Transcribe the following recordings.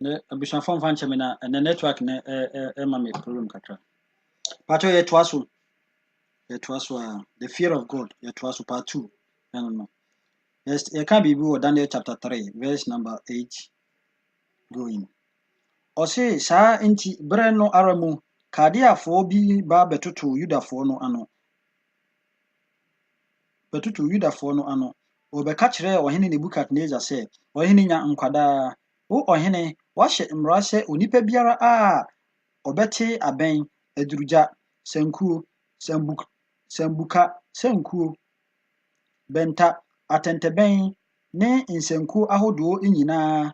ne abushan phone fan chemina and the network ne mama problem katra. Pato ye twaso the fear of God ye twaso part 2. No. Yes, you can be Daniel chapter 3 verse number 8 going. Or say sa inti bre no aramu kadiafo bi ba betoto yudafo no ano. Betoto yudafo no ano. Obeka kire ohene Nebukadnezar say ohene nya nkwada wo ohene wahye mmara sɛ onipa biara a obete aben adurugya sankuo sambuka sankuo benta atenteben ne nsankuo ahodoɔ nyinaa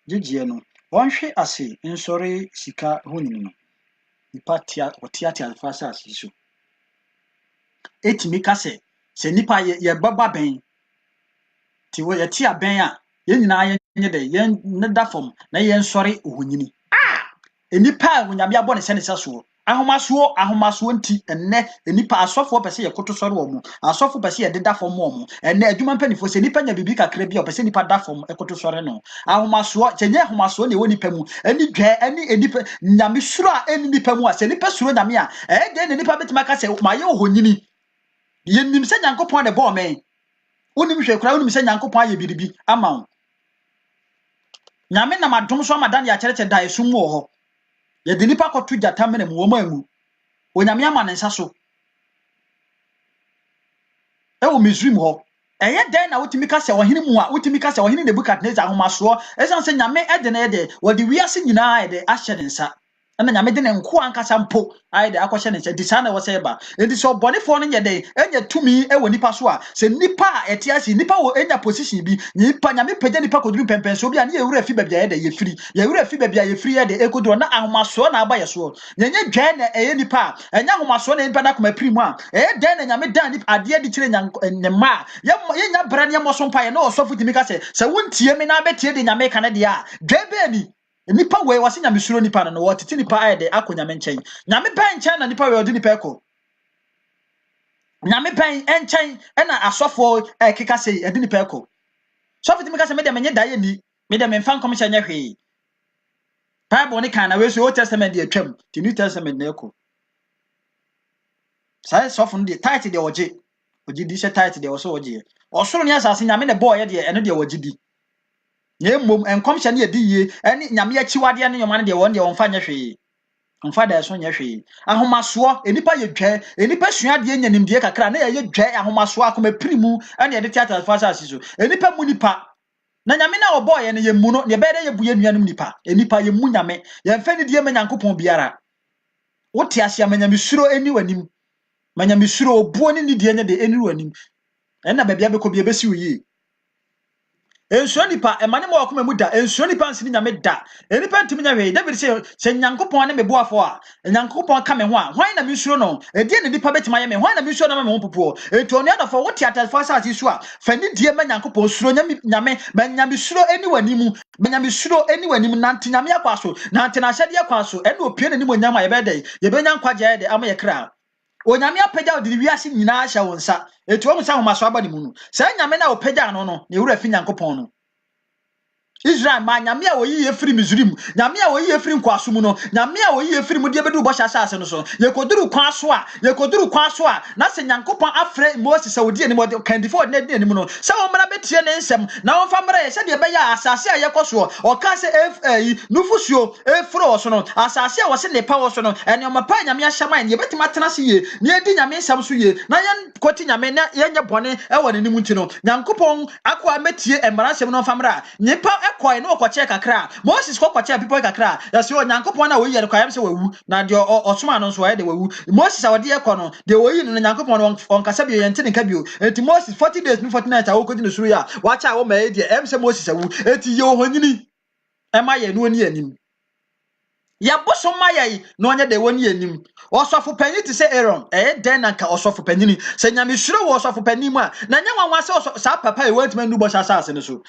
gyegye no wɔnhwe ase nsɔre sika honini no nipa ɔtiatia alfa asase so etimi ka sɛ nipa yɛ baba bɛn ti wɔ yɛte abɛn a yɛn nyinaa yɛnyɛ dɛ yɛn ne da fam na yɛn sɔre ohonyini enipa a onyame abɔ ne sɛ ne sɛ soɔ ahomasoɔ nti ennɛ enipa asɔfoɔ pɛ sɛ yɛkoto sɔre wɔ mo asɔfo pɛ sɛ yɛdeda fam wɔ mo ennɛ adwuma mpanifo sɛ nipa nya bibi kakra bi a pɛ sɛ nipa da fam ekoto sɔre no ahomasoɔ kyɛnyɛ ahomasoɔ ne ɛwɔ nipa mu ani dwɛ ani enipa nyame suro a ɛni nipa mu a sɛ nipa suro nyame a ɛyɛ dɛn ne nipa betuma aka sɛ ma yɛ ohonyini yɛnim sɛ nyankopɔn de bɔɔ mɛn wonim hwɛ kura wonim sɛ nyankopɔn ayɛ biribi ama wo nyame nam adom so ama dan yɛ akyerɛkyerɛ da esum wɔ hɔ yɛde nipa kɔto gyata mene mu wɔn amu onyame ama ne nsa so ɛwɔ Misrim hɔ ɛyɛ dɛn na wotumi ka sɛ ɔhene mu a wotumi ka sɛ ɔhene Nebukadnezar ahomasoɔ ɛsan sɛ nyame ɛde na ɛde wɔde wiase nyinaa ɛde ahyɛ ne nsa ɛna nyame de ne nko ankasa mpo ayɛ de akɔhyɛ ne nsa di saa na ɛwɔ sɛ ɛba enti sɛ ɔbɔnefoɔ no nyɛ dɛn ɛnyɛ tumi ɛwɔ nipa so a sɛ nipa a ɛte ase nipa wɔ ɛnya position bi nipa nyame pɛgya nipa koduru pɛmpɛn so bi a ne yɛwura fi baabi a yɛde yɛwura fi baabi a yɛfiri yɛde ɛkoduru na ahomasoɔ na aba yɛ soɔ nyɛnyɛ dwɛn na ɛyɛ nipa a ɛnya ahomasoɔ na nipa na kɔma piri mu a ɛyɛ dɛn na nyame dan nipa adeɛ de kyerɛ ne ma a yɛnya brɛ ne yɛmɔ so mpa yɛ na ɔsɔfo tumi ka sɛ wontie me na bɛtie de nyame ka ne deɛ a dwɛn bɛɛ ni nipa wei wase nyame suro nipa no wɔtete nipa ayɛ de akɔ nyame nkyɛn nyame pɛn nkyɛn na nipa wei ɔde nipa ɛkɔ nyame pɛn nkyɛn ɛna asɔfoɔ ɛkeka sɛ ɛde nipa ɛkɔ sɔfo timi ka sɛ mede menye da yɛ ni mede memfa nkɔm hyɛ nyɛ hwee Bible ne kan na wei so Old Testament de atwam ti New Testament na ɛkɔ saa sɔfo no de title de ɔgye di hyɛ title de ɔso ɔgye ɔsoro ne asase nyame ne bɔɔ yɛ de ɛno de ɔgye di ye mom enkomhye ne yedi yie ene nyame akyiwade ne nyoma ne de won de won fa nyɛ hwee mfa da so nyɛ hwee ahomasoɔ enipa yɛ dwɛ enipa suade nyanimdie kakra na yɛ dwɛ ahomasoɔ akoma pirimu ene yɛ de theater fa asase so enipa mu nipa na nyame na ɔbɔ yɛ ne yɛ mu no ne bɛyɛ dɛ yɛ bu yɛ nuanum nipa enipa yɛ mu nyame yɛ mfa ne die ma nyankopɔn biara wote asia manyame suro eni wanim manyame suro obuo ne ne die ne de eni wanim ɛna baabi abekɔ bi ebesi wo yie ensuo nipa emane mo akoma mu da ensuo nipa nsini nyame da enipa ntimi nya hwe David se nyankopɔn ne meboafo a nyankopɔn ka me ho a hwan na me suro no edie ne nipa betima ye me hwan na me suro na me ho popo enti oni adafo wote atafo asase so a fa ni die ma nyankopɔn suro nyame ma nyame suro eni wani mu ma nyame suro eni wani mu nante nyame akwaso nante na hyade akwaso ene opie ne mu nyama ye bɛdɛ ye benya nkwaje ye de ama ye kra onyame apagya odi wiase nyinaa hyɛ wo nsa etu wo nsa homaso aba ne mu no saa nyame na opagya no no ne wura fi nyankopɔn no Israel ma nyame a woyi efiri Misrim nyame a woyi efiri nkwaso mu no nyame a woyi efiri mu de bedu bɔhyɛ asase no so yekoduru kwan so a na se nyankopɔn afrɛ Moses sɛ odi anim odi kandifo odi anim no sɛ wo mra betie ne nsɛm na wo fa mra yɛ sɛ de bɛyɛ asase a yɛkɔ so ɔka sɛ nufusuo efro so no asase a wɔse ne pa wɔ so no ɛne ɔmapa nyame ahyɛman ne betima tena se ye ne edi nyame nsɛm so ye na yɛn kɔti nyame na yɛnyɛ bɔne ɛwɔ ne nim nti no nyankopɔn akɔ ametie mmara nsɛm no fa mra nipa koi no koche kakra Moses koche people kakra yase onyankopon na woyi kwayam se wawu na de osoma no so de wawu Moses awode ekọ no de woyi no nyankopon no onkasa bi yente ne ka bio enti Moses 40 days 40 nights a wokodi no suru ya wacha wo ma e de em se Moses awu enti ye ohonyini ema ye no ani anim ya boso ma ye no onye de woni anim osofo panyi ti se Aaron den na ka osofo panyini se nyame suro wo osofo panyi mu a na nya wanwa se sa papa e wantima ndu bo sasa ne so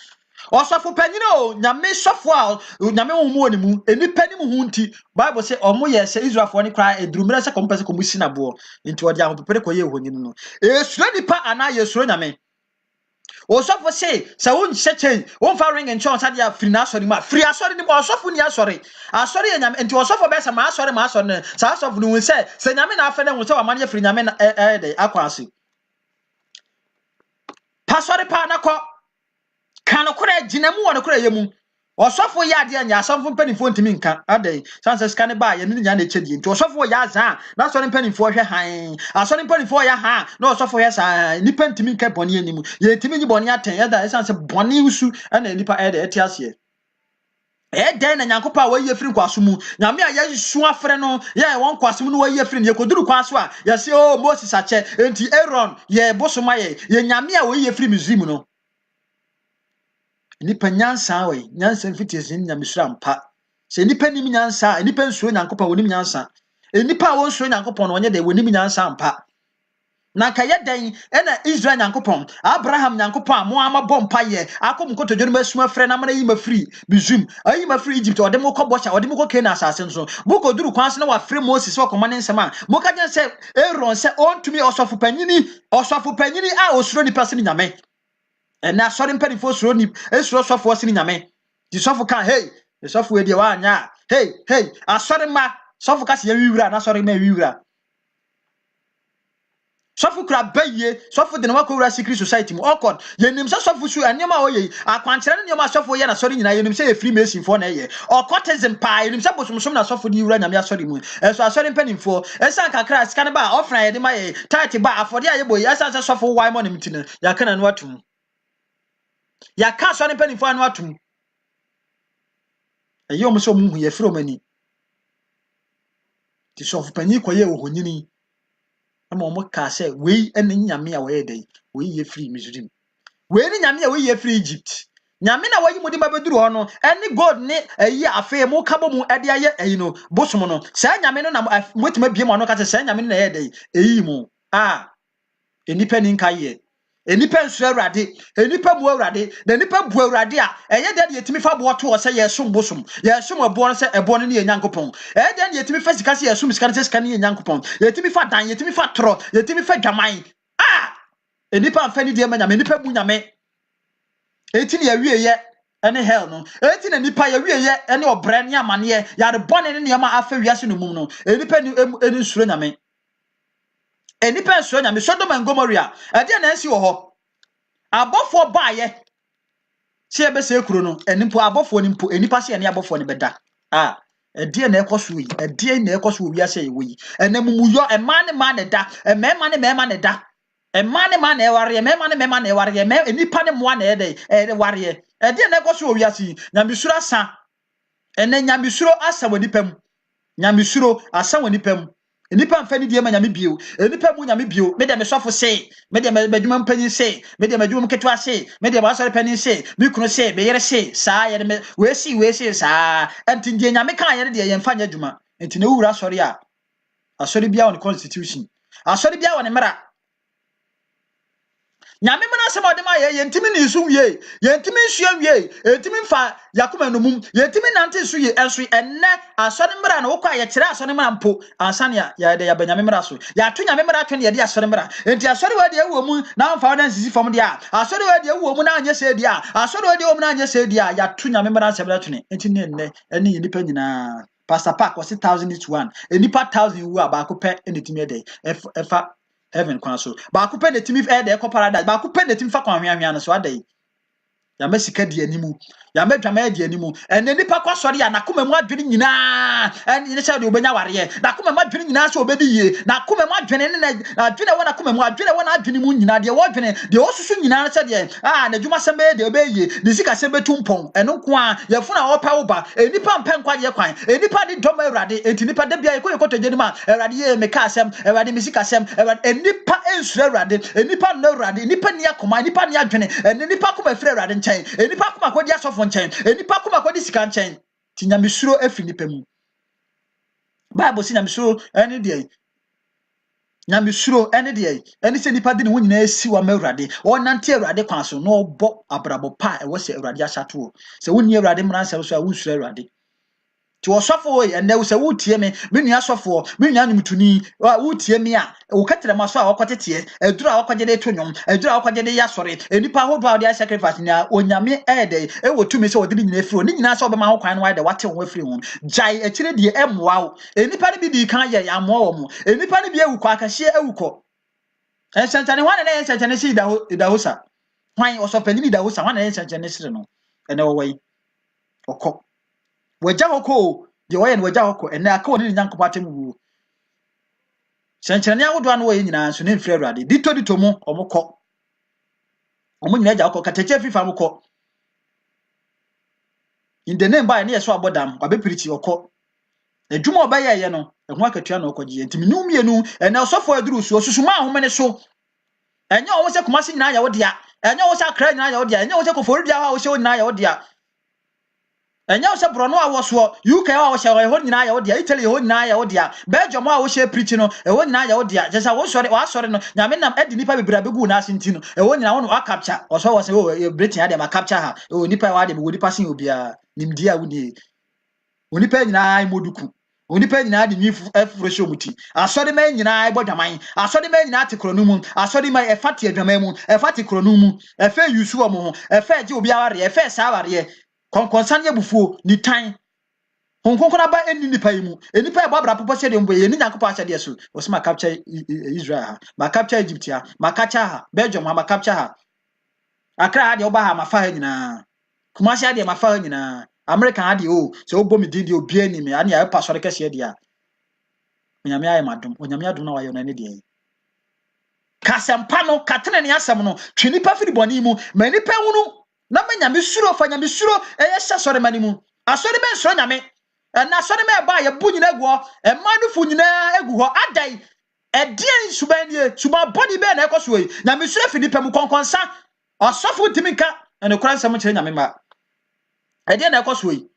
osofo panyini o nyame sofo a nyame wo mu oni mu enipa ni mu hunti Bible say omo ye se Israelfo ni kra edurumira se kompese komusi na bo nti odi ahopepere koye ehonyi no esuro nipa ana ye suro nyame Osofo say won chechen won fa ring and chon sadia free na asori ma free asori ni osofo ni asori nyame enti osofo be ma asori ne sa asofo no say nyame na afa na won say wa manye free nyame na de akwase pasori pa na ko kan okura ginamu won okura yemu osofo ya ade anya asofo mpanifo ntimi nka adai sanse scan ba ye ne nya na echedi enti osofo ya za na asori mpanifo hwe han asori mpanifo ya ha na osofo ya sa nipa ntimi nka boni animu ye ntimi nyi boni aten ya da sanse boni usu na nipa ede etiase den na nyankopa wa ye firi kwaso mu nyame a ye su afre no ye won kwaso mu no wa ye firi ye koduru kwaso a ye se o Moses ache enti Aaron ye bosoma ye nyame a wa ye firi Misrim no nipa nyansa we nyansa mfitiesi nyame sura mpa se nipa nim nyansa nipa nsuo nyankopa wonim nyansa nipa won suo nyankopon no onye de wonim nyansa mpa na ka ye den na Israel nyankopon Abraham nyankopon mo amabɔ mpa ye akom kotodwo no masuma frɛ na mana yi mafiri Misrim ayi mafiri Egypt ode mo kɔ bɔcha ode mo kɔ Canaan asase nso bo koduru kwanse na wa frɛ Moses wakɔma ne nsɛm a mo ka gye sɛ Aaron sɛ ontumi ɔsɔfo panyini a osuro nipa se nyame na sorry mpanifo suro ni esuro sofo se ni nyame di sofo kan hey the sofo we dia wa anya hey asori ma sofo ka se ya wiwura na sorry ma wiwura sofo kura baye sofo de na wakowura secret society mu okod yenim se sofo su anema oye akwankyere ne nyoma sofo ye na sorry nyina yenim se ye free mason fo na ye okotism pa yenim se bosomsom na sofo di wura nyame asori mu eso asori mpanifo esan kakra sika ne ba ofran ye de ma ye tight ba afode aye boy esan se sofo why mo ne mtina ya kana no atum ya ka so ne panifo anu atum eyo mo so mu ye firo mani ti so fanyi koye ohonyini ama mo ka se we ene nyame a we dey we ye free Misrim we ni nyame a we ye free Egypt nyame na wayi modi mabeduru ho no ene god ne ayi afa mo ka bo mu ade aye ayi no bosom no sa nyame no na motima bie mo no ka se sa nyame no na ye dey eyi mo enipa ni nka ye enipa nsu awrade enipa bu awrade na enipa bu awrade a eye de yetimi fa bo to se ye som bosom ye som ebo no se ebo no ne ye nyankopon eye de yetimi fa sika se ye som sika se sika ne ye nyankopon yetimi fa dan yetimi fa tro yetimi fa dwaman enipa amfa ni de ma nyame enipa bu nyame eti ne ye wieye ene hell no eti na nipa ye wieye ene obre ne amane ye ya de bone ne ma afa wiase no mum no enipa ni eni suro nyame enipa nsuo nyame Sodom and Gomorrah ade na nsi wo ho abofo baaye se ebe se ekuro no enimpo abofo nimpo enipa se ene abofo ne beda ade na ekoso yi ade na ekoso wi ase yi enamuyo ema ne ma ne da emema ne da ema ne ma na eware emema ne eware enipa ne mo na ede ware ade na ekoso wi ase nyame suro asa ene nyame suro asa woni pam nyame suro asa woni pam enipa mfa ni die ma nyame bio enipa mu nyame bio me de me sofo se me de me badwuma mpanyin se me de madwuma ketwa se me de basore panin se me kunu se me yere se saa ye me we se saa enti die nyame kan ye de ye mfa nya adwuma enti na wura asore a asore bia on constitution asore bia on mera nyame mana se modem aye yentimi ni nsu wie yentimi nsu wie yentimi mfa yakoma no mum yentimi nante nsu ye enso enne asore mra na wokwa ye kire asore mra mpo ansane ya de ya banyame mra so ya to nyame mra twe ne ye de asore mra enti asore wa de ewo mu na mfa odan sisi fom de a asore wa de ewo mu na anye se de a asore wa de ewo mu na anye se de a ya to nyame mra se mra twe enti ne enne ene nipa nyina pastor park was 1000 each one enipa 1000 wu abako pe enetimi e de efa heaven kwan so ba ko pe ne timi e de ko paradise ba ko pe ne timi fa kwan hwanhwan no so adai ya masika di animu ya madwama di animu ene nipa kwa sori ya nakoma mu adwene nyina ene se de obenya ware nakoma mu adwene nyina so obedi ye nakoma mu adwene ne adwene wona nakoma mu adwene wona adwene mu nyina de wo adwene de osusu nyina se de na dwuma sembe de obeye de sika sembe tumpon eno ko a ye funa wo pa wo ba enipa mpa nkwa ye kwan enipa de dom awrade enti nipa de bia ye ko toje ma awrade ye meka asem awrade misika asem awrade enipa ensure awrade enipa no awrade enipa ni akoma enipa ni adwene enipa kuma fire awrade nchen enipa kuma ko dia sofo nchen enipa kuma ko di sika nchen ti nyame suro afi nipa mu bible si nyame suro ene de nyame suro ene de ene se nipa de ne ho nyina esi wa mawrade o nante awrade kwan so no bo abrabo pa e wo se awrade asato se wonni awrade mra nsem so a wo suro awrade ti osofo we ene wo se wo tie me nua sofo me nua numtuni wo tie me a wo katere maso a wakotete aduru a wakogye de to nwom aduru a wakogye de yasore enipa hodo a de sacrifice nya onyame ede e wo tumi se wo de nyina afiri ni nyina se obema ho kwan no wa de wate ho afiri ho jai akire de emmoa wo enipa ne bi di kan ye amoa wo mo enipa ne bi ewukọ akahye ewukọ enchantane hwan na enchantane si da sa hwan osofani da hosa hwan na enchantane sire no ene wo wai okọ wagya hokọ de wo ye no wagya hokọ ene aka wo ne nyankopɔ atem wu enchantane awodo an wo ye nyina so ne mfiri awurade dito mu omukọ omo nyina agya hokọ katache fifa mukọ in the name by na yeso abodam kwa bepiriti okọ adwuma obaye ye no eho akatua na okọgye ntimi num mienu ene osofo aduru so susuma ahomene so enye wo se kumasi nyina ya wo dia enye wo se akra nyina ya wo dia enye wo se kofori dia wo se wo nyina ya wo dia enye wo se brono a wo so UK a wo se ho nyina ya wo dia Italy ho nyina ya wo dia Belgium a wo se preach no ho nyina ya wo dia jesa wo sore no nyame nam edi nipa bebra begu na asenti no ho nyina wo no capture wo so wo Britain ya de ma capture ha nipa wa de wo nipa sin obia nimdi a wo ni onipa nyina ai moduku onipa nyina de nwifu afurehye omuti asode ma nyina ai bodwaman asode ma nyina atekrono mu asode ma efate adwaman mu efate krono mu efe yusu omo ho efe je obi aware efe sa aware konkonsan ye bufuo ni tan honkonkona ba eni nipa yimu enipa e babra popo se de mbo ye ni nyakopo ase de so osima capture Israel ha ma capture Egypt ha ma capture ha Belgium ha ma capture ha Accra ha de oba ha ma fa ha nyina Kumasi ha de ma fa ha nyina American adi so obo mi di obi ani me ani ya pasore kese dia onyame aye madum onyame adum na wayo na ne dia kasempa no katene ne asem no twini pa firi boni mu mani pa hunu na manyame suro fa nyame suro eye hye sore mani mu asore me suro nyame na asore me ba ye bu nyina guo e manufu nyina egu ho adai edien suban die suban body be na ekoso yi nyame suro fini pa mu konkonsa osofo timinka ene kura nsem kire nyame ma edien na ekoso yi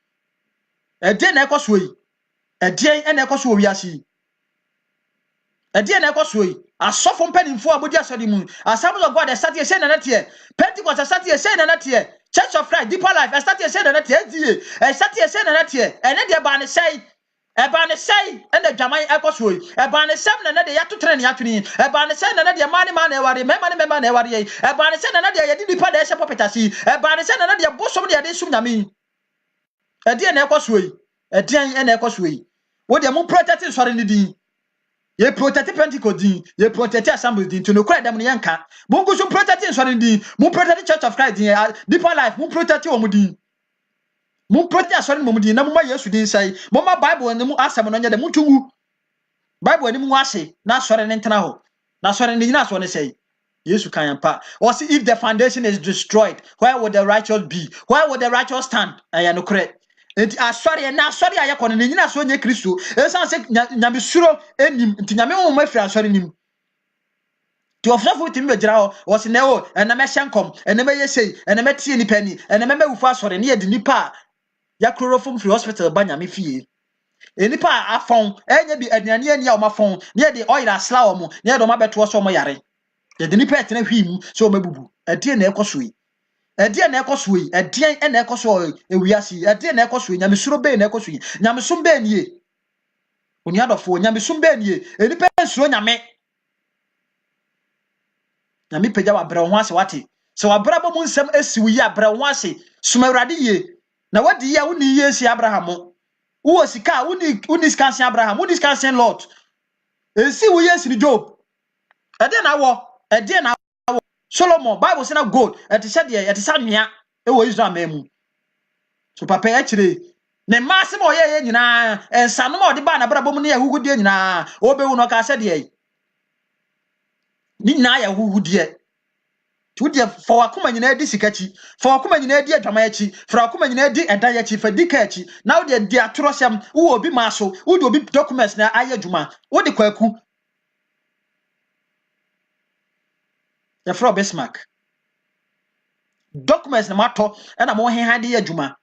edien na ekoso yi edien ene ekoso wiase edien na ekoso yi asofo mpanimfo abodi asodi mu Assemblies of God start say na natie Pentecost start say na natie Church of Christ Deeper Life start say na natie die start say na natie ene de ba ne sei ene dwaman ekoso yi e ba ne sem na de yatotre ne yatwini e ba ne sei na de mane na eware mema na eware yi e ba ne sei na de yedi nipa de hye popetasi e ba ne sei na de bosom de sum nyame edien na ekoso yi edien ene ekoso yi wo de mu protecting sori ni din ye protect Pentecost din ye protect Assemblies din to no kura dem ne yanka bungu so protecting sori din mu protect Church of Christ din Deeper Life mu protect o mu din mu protect sori mu din na mu ma Yesu din sai mu ma Bible ne mu asem no nya de mu tuwu Bible ne mu ase na sori ne ntena ho na sori ne nyina so ne sai Yesu kan yampa or see if the foundation is destroyed where would the righteous be where would the righteous stand aya no kure enti asori na asori ayekọ ne nyina so nye Kristo esan se nyame suro enim enti nyame wo mafiri asori nim ti ofrafo timi begira ho wo se ne o ena me hyenkom ena me yesei ena me tie nipa ni ena me mawufu asori ne ye di nipa ya chloroform free hospital ba nyame fie enipa afon enye bi aduane ani a o mafon ne de oil asla o mo ne de o mabeto so mo yare ye de nipa etena hwim so o mabubu adie na ekoso yi edien na ekoso yi edien na ekoso ewiase edien na ekoso yi nyamesuro be na ekoso yi nyamesum be nie oni adofo nyamesum be nie enipa nsuro nyame pagya wa bra ho ase wate se wa bra bo mu nsem esiwu yi abra ho ase suma awrade ye na wadi ya woni ye si Abraham wo sika woni sika si Abraham woni sika si Lot esi wo ye si Job edien na wo edien na Solomon Bible say na gold eti said ye eti sanua e wo Israel memu so papa ya kire ne masse mo ye nyina ensano mo de ba na brabo mu ne yahugudie nyina obewu no ka said ye ni nyina yahugudie tu de for akoma nyina di sikachi for akoma nyina di adwama yachi for akoma nyina di edan yachi fa di kachi na wo de di atorosem wo obi maso wo de obi documents na ayadwuma wo de kwaku the Fro Bismarck documents na mato na mo heha de adwuma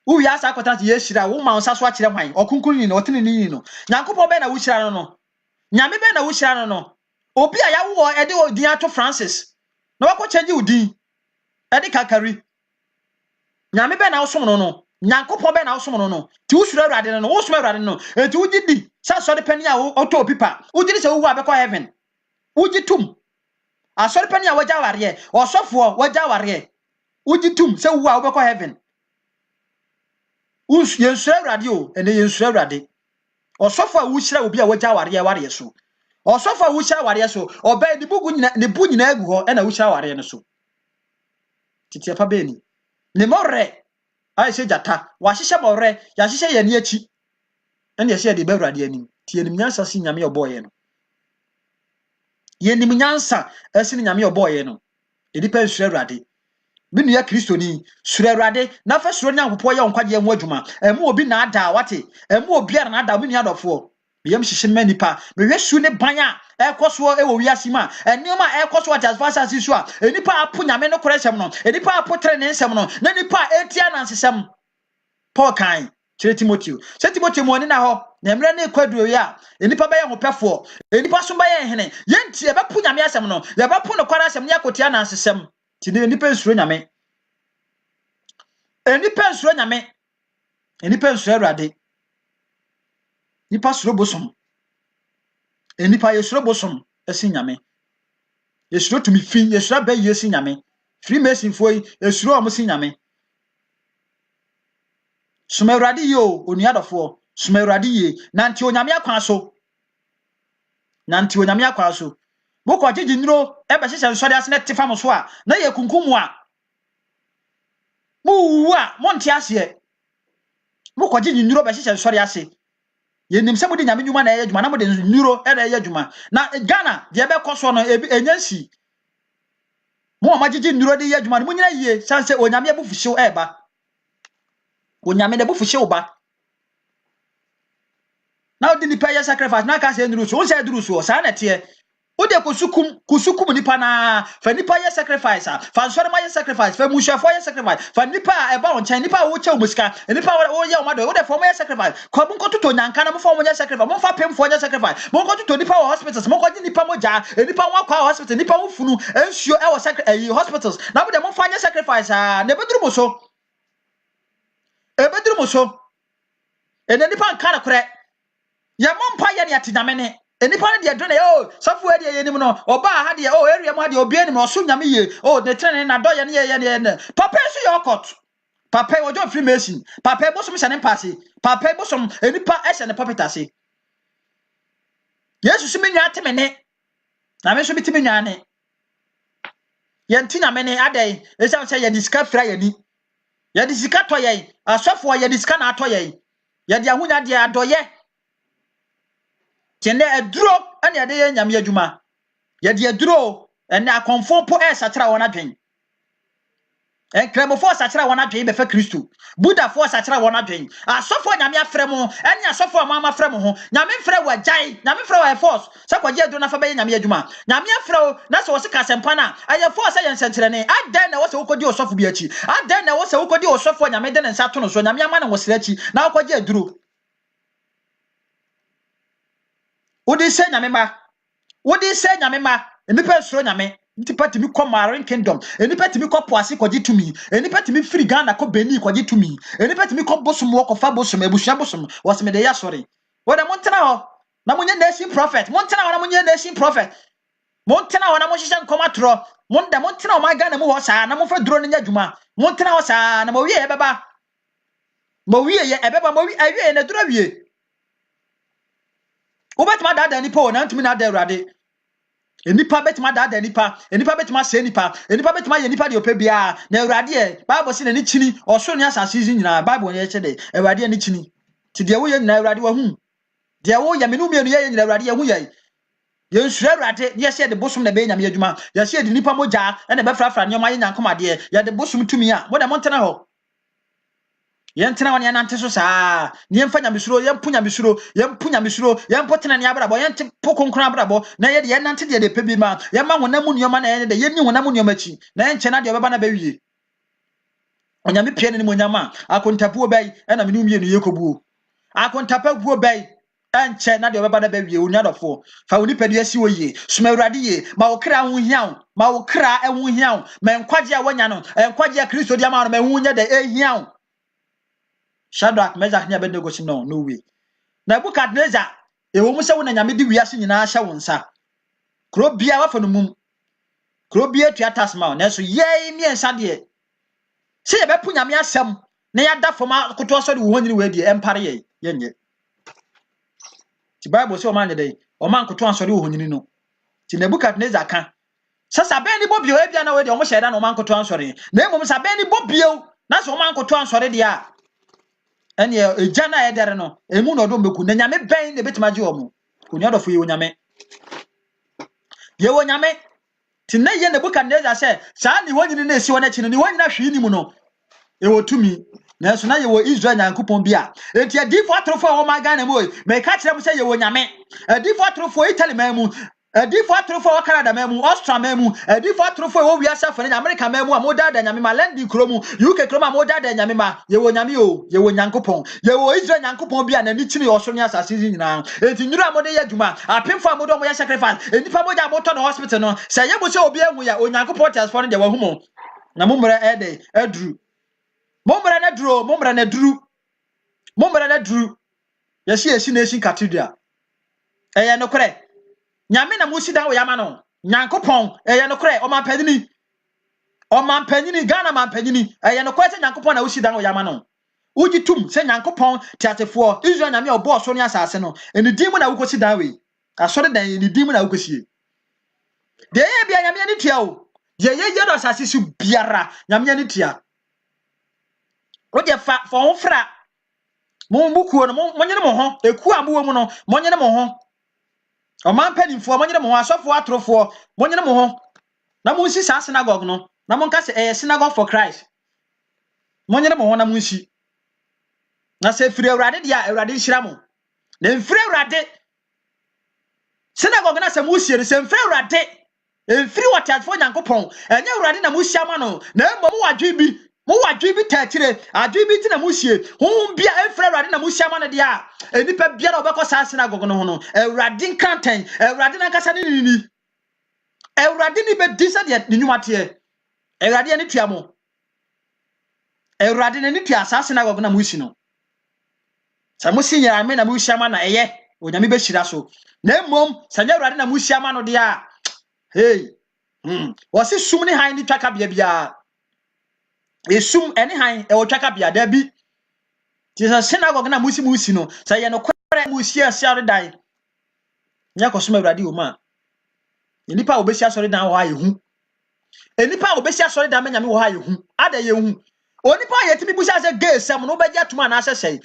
wo ya sa kwata ye hira wo ma nsa so akire hwan okunkun ni no otene ni no nyankopɔ be na wo hira no no nyame be na wo hira no no obi a ya wo e de odin ato Francis na wako change odin e de kakari nyame be na wo som no no Nyankopon be na osom no ti usuro awurade no wo som awurade no enti wugidi sa so de pani a oto pipa wugidi se wo abekọ heaven wugitum asori pani a waja ware osofo waja ware wugitum se wo abekọ heaven yensuro awurade o ene yensuro awurade osofo a wuhyira obi a waja ware so osofo a wuhyira ware so obey ni bugu nyina ne bu nyina agu ho ena wuhyira ware no so titi apa be ni ne morre ai se jata wa hihye morre ya hihye ye ni achi ene ye se de be awurade anim ti enim nyansa si nyame oboye no ye nim nyansa asi ni nyame oboye no edipa nsuro awurade bi nu ya kristoni suro awurade na fa suro nyankopɔ ye onkwaje mu adwuma emu obi na ada wate emu obi ara na ada bi nu adofo biyam hihye manipa mehwe su ne ban a ekoso e wo wiase ma enioma ekoso at as far as isu a enipa apo nyame no koresem no enipa apo tre ne nsem no na nipa etia na nsesem Paul kan kire Timothy se Timothy mo ni na ho na emre na ekwaduro ya enipa ba ye hopefo enipa so ba ye hene yenti e ba po nyame asem no ye ba po no kwara asem ne akotia na nsesem ti ne enipa nsuro nyame enipa nsuro nyame enipa nsuro awurade nipa suro bosom enipa yesuro bosom esi nyame yesuro tumi fin yesuro ba yesi nyame Freemason foi yesuro am si nyame suma awurade yo onuadofo suma awurade ye nanti onyame akwa so nanti onyame akwa so boko gigi nuro e be hye nsode ase na tefa mo so a na ye kunkumu a mu a monte ase boko gigi nuro be hye nsode ase ye nim se mo de nyame dwuma na ye dwuma na mo de nuro e na ye dwuma na Ghana de be koso no enyansi mo ma gigi nuro de ye dwuma no mo nyina ye sanse onyame abufuhyew eba onyame de bufuhyew ba na odi nipa ye sacrifice na ka se nduru so won duru so sa na te odi kusukum nipa na fa nipa ye sacrifice fa nsore ma ye sacrifice fa mushafo ye sacrifice fa nipa e ba on chan nipa wo che musika nipa wo ye o mado wo de fo mo ye sacrifice ko mo nkototo nyanka na mo fo mo ye sacrifice mo fa pemfo ye sacrifice mo nkototo nipa wo hospitals mo ko nipa mo ja nipa wo kwa hospital nipa wo funu ensuo e wo sacrifice hospitals na mo de mo fa ye sacrifice na beduru mo so ebeduru mo so ene nipa nka na kore ya mompa ye ne atidame ne enipa ne de done o sofo e de ye nim no oba ha de o area mu ha de obi enim no so nyame ye o ne trene na do ye ne papa so ye okot papa wo jo Freemason papa bosom hye ne mpase papa bosom enipa hye ne popitase Yesu simi nya ateme ne na me so bitimi nya ne ye ntinya me ne adai e sha se ye diska fra ye ni ye disika to ye asofo ye diska na ato ye ye de ahunya de adoye Kende eduro ane ade ye nyame adwuma ye de eduro ene akonfo po sakira wona dwen kremofo sakira wona dwen be fa Kristo Buddha fo sakira wona dwen asofo nyame afrem ene asofo amama afrem ho nyame mfre wa jai nyame mfre wa force sakwaje eduro na fa be ye nyame adwuma nyame afre na so wo se kasempa na aye force ye nsentere ne adan na wo se wokodi osofo bi achi adan na wo se wokodi osofo nyame de ne nsa to no so nyame ama na wo sere achi na wokwaje eduro Wodi se nyame ma enipa suro nyame ntipa timi ko Marine Kingdom enipa timi ko poase ko gitumi enipa timi free Ghana ko Benin ko gitumi enipa timi ko bosom wo ko fa bosom ebusua bosom waseme de ya sori woda montena ho na munye nation prophet montena ho na munye nation prophet montena ho na mo hihye nkomatro montena ho ma Ghana mu ho saa na mo fa duro ne nyadwuma montena ho saa na mo wie ebeba mo awie na duro wie Obetima da nipa o na ntumi na da awurade enipa betima da nipa betima se nipa betima ye nipa de opebia na awurade e bible se na ni chini oso ne asase nyina bible ye che de awurade ni chini ti de wo ye nyina awurade wa hu de wo ya menu mienu ye nyina awurade ye hu ye ye nsura awurade ye se de bosom na be nyame adwuma ye se de nipa moja na be frafra nyoma ye nyankomade ye de bosom tumi a mo de montena ho Yentena wan yanante so saa yemfa nyamesuro yempu nyamesuro yempotena ne abrabo yente pokonkron abrabo na ye de yanante de pebi ma yemma honamu nyoma na ye de yenni honamu nyoma chi na yenche na de obeba na bawie onyame pie ne monyama akontapuo bai na menu mienu yekobuo akontapabuo bai enche na de obeba na bawie onuadofo fa woni padu asi oye suma awurade ye ma wo kra ho hiaw ma wo kra ehun hiaw ma enkwage a wanya no enkwage a Kristo di ama no ma ehun nya de ehiaw Shadrach, Meshach, ne Abednego si no way. Nebukadnezar, ewo mu se wo na nyame di wiase nyina hye wo nsa. Kro bia wa fa no mum. Kro bia tua tasma na so ye mi ensa de. Se ye bepu nyame asem na ya da foma koto so de wo honyini we de empare ye yenye. Ti Bible say o man de o man koto so de wo honyini no. Ti Nebukadnezar kan. Sasa ben ni bobio e bia na we de o mo sheda na o man koto ansore. Na emom sa ben ni bobio na so o man koto ansore de a. Ene eja na ye dere no emu no do meku na nyame ben de betima je omo. Oni adofo ye onyame. Ye onyame. Ti na ye Nebukadnezar say sa ni honyini na esi wona chi no ni honyina hwe ni mu no. Ewo tumi na so na ye wo Israel nyankopon bia enti adifo atrofo o ma Ghana mu me ka kire mu say ye wo nyame adifo atrofo Italy mamu adifo atrofo o Canada mamu Australia mamu adifo atrofo o wiasa fane America mamu amoda da nyame ma London kromu UK kromu amoda da nyame ma ye wo nyame o ye wo nyankopon ye wo Israel nyankopon bia na ni chini o so nya asase nyina enti nyura amode ye dwuma apemfo amodo mo ya sacrifice enipa moja moto no hospital no say ye bo se obi ahu ya o nyankopon transfer no de wa humo na mumra ede adru Mombra na duru. Yesi nation cathedral. Eye no kre. Nyame na musi dan wo yama no. Nyankopon eye no kre o mampanyini. O mampanyini Ghana mampanyini. Eye no kre se Nyankopon na usi dan wo yama no. Uji tum se Nyankopon tiatefo Israel nyame obo so ne asase no. Eni dimu na wukosi dan we. Asore dan eni dimu na wukosi. De ye bia nyame ni tia o. Ye do asase su biara nyame ni tia. O de fa fo fra mo bukuo no mo nyene mo ho eku abuwo mu no mo nyene mo ho o man panimfo mo nyene mo ho asofo atrofo mo nyene mo ho na mo nsi sa synagogue no na mo nka se synagogue for Christ mo nyene mo ho na mo nsi na se firi awrade dia awrade nhira mo na mfiri awrade synagogue na se mo sie se mfiri awrade mfiri watafo Nyankopon enye awrade na mo siama no na mo wadwe bi mo wadwe bi takire adwe bi ti na musie honhom bia efra awrade na musie ama ne dia enipa bia na obekọ sa synagogue no ho no awrade nkantan awrade na nkasa ne nini awrade ni be disa de ne nwumate awrade ne tua mo awrade ne tua sa synagogue na musie no sa musie nya ame na musie ama na eye onyame be hira so na mmom sa nya awrade na musie ama no dia hey wose sum ne han ni twaka bia esum eni han e wo twaka bia da bi ti sa synagogue na musi no sa ye no kwere musi asiare dan nya kosoma awrade o ma enipa obesi asore dan wo ha ye hu enipa obesi asore dan nyame wo ha ye hu ada ye hu onipa ye timi busa se gay sam no beja tuma na asese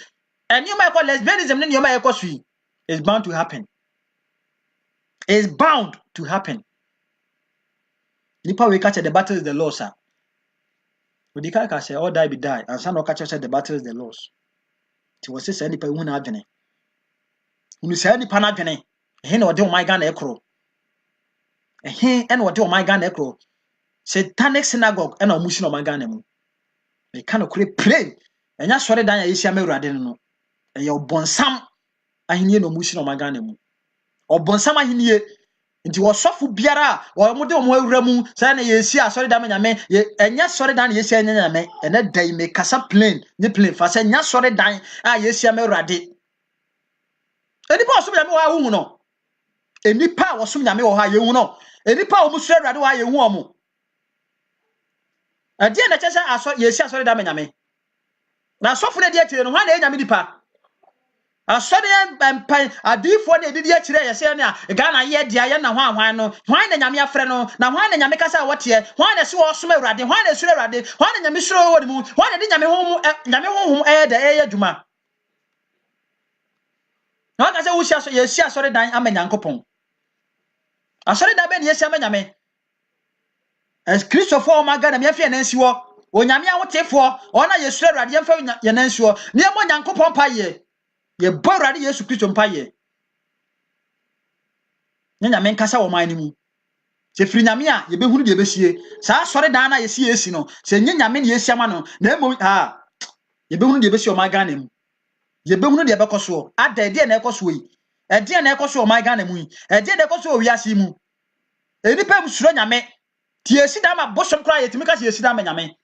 eni ma ko lesbianism ne ma ye ko sui is bound to happen nipa we catch the battle is the loss sir. We can say all die be die and some catch say the battle is the loss. Ti wo say nipa hu na adwene. Unu say nipa na adwene. Ehe na ode o my Ghana ekro. Ehe na ode o my Ghana ekro. Satanic synagogue na omushi no my Ghana mu. Me kan okure pray. Enya sore dan ya yesi amawurade no. Eye obonsam ahenie na omushi no my Ghana mu. Obonsam ahenie nti wosofu biara wo mo de mo awura mu say na yesi asore dan nyame enya sore dan yesi enya nyame ena dai me kasa plain ni plain fa say enya sore dan a yesi amawurade enipa osum nyame wo awu no enipa osum nyame wo ha ye hu no enipa o musure awurade wo ha ye hu omo ade na kyesa asore yesi asore dan nyame na sofu na de atire no ha na nyame nipa asode empan adifo na edidi akire yese na Ghana ye dia ye na hwan no hwan na nyame afre no na hwan na nyame kasa wote hwan na se wo som awurade hwan na sure awurade hwan na nyame sure wo mu hwan na de nyame honhom da adwuma na kasa wo sia so yesi asore dan amanyankopon asore dan be na yesi amanyame as Christopher o magana me afia na nsi wo onyame awotefo ona yesure awurade ye mfa ye na nsi wo ne mo nyankopon paye ye borade Yesu Kristo mpaye nyame nkasa wo man ni mu se firi nyame a ye behunu de besie saa sore dan na yesi esi no se nyame ne yesi ama no na emo ye behunu de besie o man Ghana mu ye behunu de bekoso ada de na ekoso yi ede na ekoso o man Ghana mu yi ede na ekoso o wiase mu enipa mu suro nyame ti esi dan ma bosom kra ye timi ka se esi dan ma nyame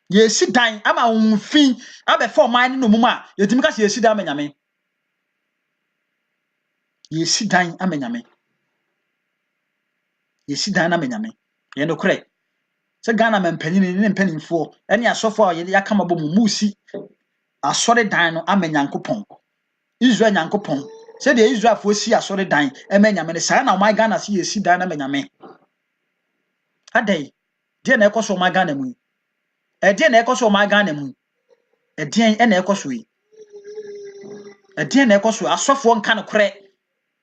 ye si dan ama umfin abe for man no muma yetimi ka ye si dan amenyame ye si dan amenyame ye si dan amenyame ye no kre se Ghana mempanyin ne mpanimfo ene asofo a ye yakama bɔ mu musi asɔre dan no amenyankopɔn Israel nyankopɔn se de Israel fo si asɔre dan amenyame ne saa na my Ghana si ye si dan amenyame adai de na ekoso my Ghana mu de na ekoso my Ghana mu de na ekoso yi de na ekoso asofo nka no kre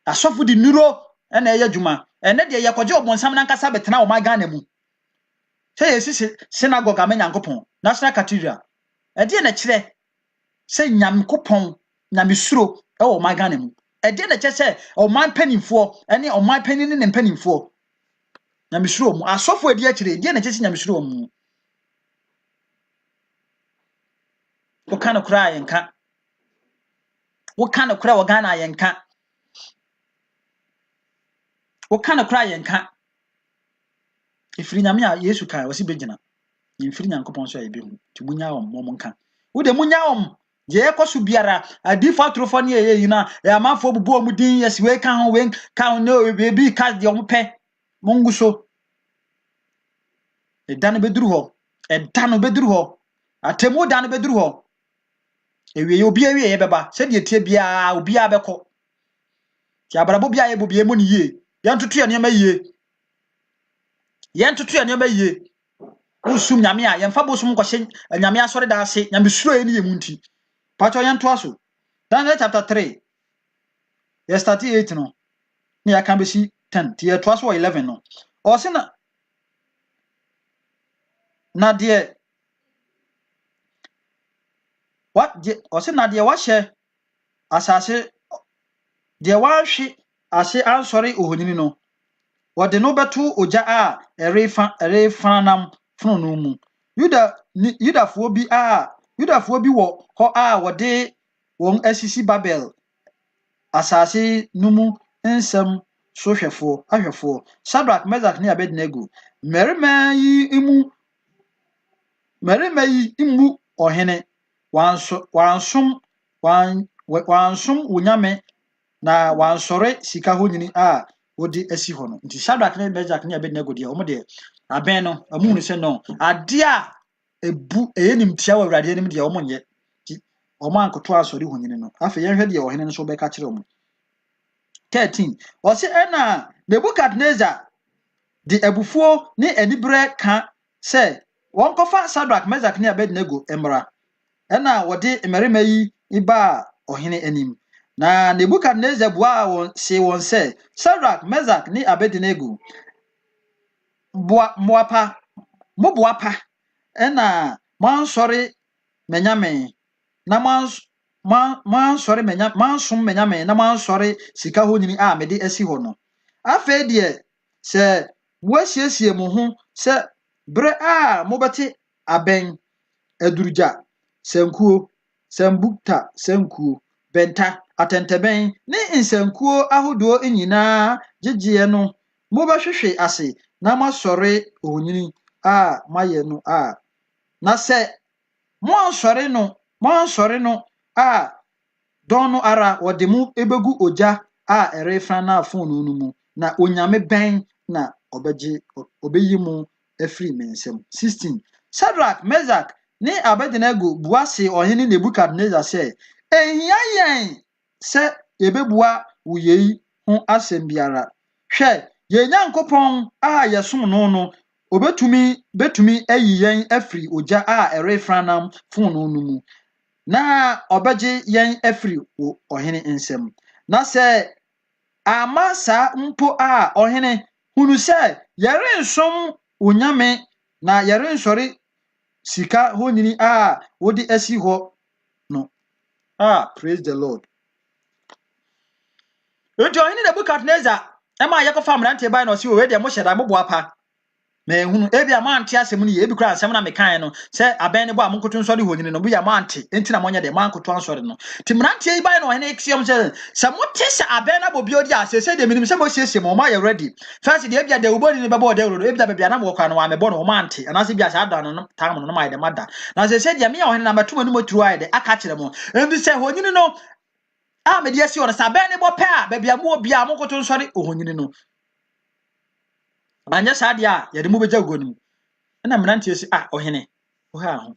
asofo di nuro ena eye dwuma ene de ye kɔgye obonsam na nkasa betena o my Ghana mu se ye si synagogue amenyankopɔn national cathedral de na kyerɛ se nyankopɔn nyamesuro o my Ghana mu de na kyerɛ se o man panimfo ene o man panin ne panimfo nyamesuro mu asofo edi akyire de na kyerɛ se nyamesuro mu wo kan kura yenka wo kan kura wo Ghana yenka wo kan kura yenka ifiri nyame a Yesu kai wo si begina ifiri nyankopɔn so ayebehu ti munya wo nka wo de munya wo je ekoso biara adifo atrofo ne yeyi na ya mafo bubu omu din yes we kan ho we kan no be ka de omu pɛ mungu so edan beduru hɔ atemu dan beduru hɔ ewie obi ewie ye beba se de tie bia obi abekɔ ti abrabo bia ye bobie mu ne yie yantoto ye nneɛma yie usum nyame a yemfa bosum nkɔhye nyame asɔre da ase nyame suro ye ne yemu nti pacho yento aso Daniel chapter 3 ye start 8 no ne ya kan besi 10 ti ye to aso 11 no o se na de what o se na de wahyɛ asase de wanhwe ase ansɔre ohonini no wɔde no beto ogya a ɛrefa nam fono mu Yudafo bi wɔ hɔ a wɔde wɔn asisi Babel asase no mu nsɛm so ahwɛfoɔ Shadrach Meshach ne Abednego mmarima yi immu ɔhene wansom wonyame na wansɔre sika honyini a wodi asi hɔ no nti Shadrach ne Meshach ne Abednego de ɔmo de abɛn no amu ne sɛ no ade a ebu eyenim tia wɔ Awurade anim de ɔmo nyɛ nti ɔmo ankoto asɔre honyini no afa yɛhwɛ de ɔhene no so bɛka kyerɛ ɔmo 13 ɔse ɛna Nebukadnezar de abufuo ne anibere ka sɛ wɔnkɔfa Shadrach Meshach ne Abednego mmra ɛna wɔde mmarima yi ba ɔhene anim na Nebukadnezar bua wɔn sɛ Shadrach Meshach ne Abednego moapa ɛna mansɔre menyame na mansom menyame na mansɔre sika honyini a mede asi hɔ no afei deɛ sɛ wasiesie mo ho sɛ bere a mobɛte abɛn adurugya sankuo sambukta sankuo benta atɛntɛbɛn ne nsankuo ahodoɔ nyinaa gyegyeɛ no mobɛhwehwe ase na masɔre ohonyini a mayɛ no a na sɛ moansɔre no a dɔn no ara wɔde mu ebegu ogya a ɛrefa na afɔno no mu na onyame bɛn na obeyi mu afiri me nsam 16 Shadrach Meshach ne Abednego buase ɔhene Nebukadnezar sɛ ehia yɛn sɛ yebebua wo yei ho asɛm biara hwɛ yɛn Nyankopɔn a yɛsom no betumi ayi yɛn afiri ogya a ɛrefa nam fono no mu na ɔbɛgye yɛn afiri wo ɔhene nsam na sɛ ama saa mpo a ɔhene hunu sɛ yɛrensom onyame na yɛrensɔre sika honyini a wodi asi hɔ no praise the Lord. Nti ɔhene Nebukadnezar ɛma yɛkɔfa mmerante ban na ɔsi wɔ de mo hyɛ da mo boapa me hunu ebi amanti asem ni ebi kura asem na mekan no se aben ne bo amonkoto nsori honyini no bu ya amanti enti na monye de mankoto ansori no ti mranti e bai no hene eksiom se mote se aben na bobi odi asese de minim se mo siesie mo ma ye ready first de ebi de ubodi ne bebo de ro ebi da bebia na mo kwa no wa me bo no manti na se bia sa ada no tam no ma ye de mada na se de me ya hene na matuma no moturu aye de aka kire mo ebi se honyini no a me de asi on sa aben ne bo pe a bebia mo obi a monkoto nsori honyini no anya sadia ye de mu beja gonim na mmerantie si ohene wo ha ho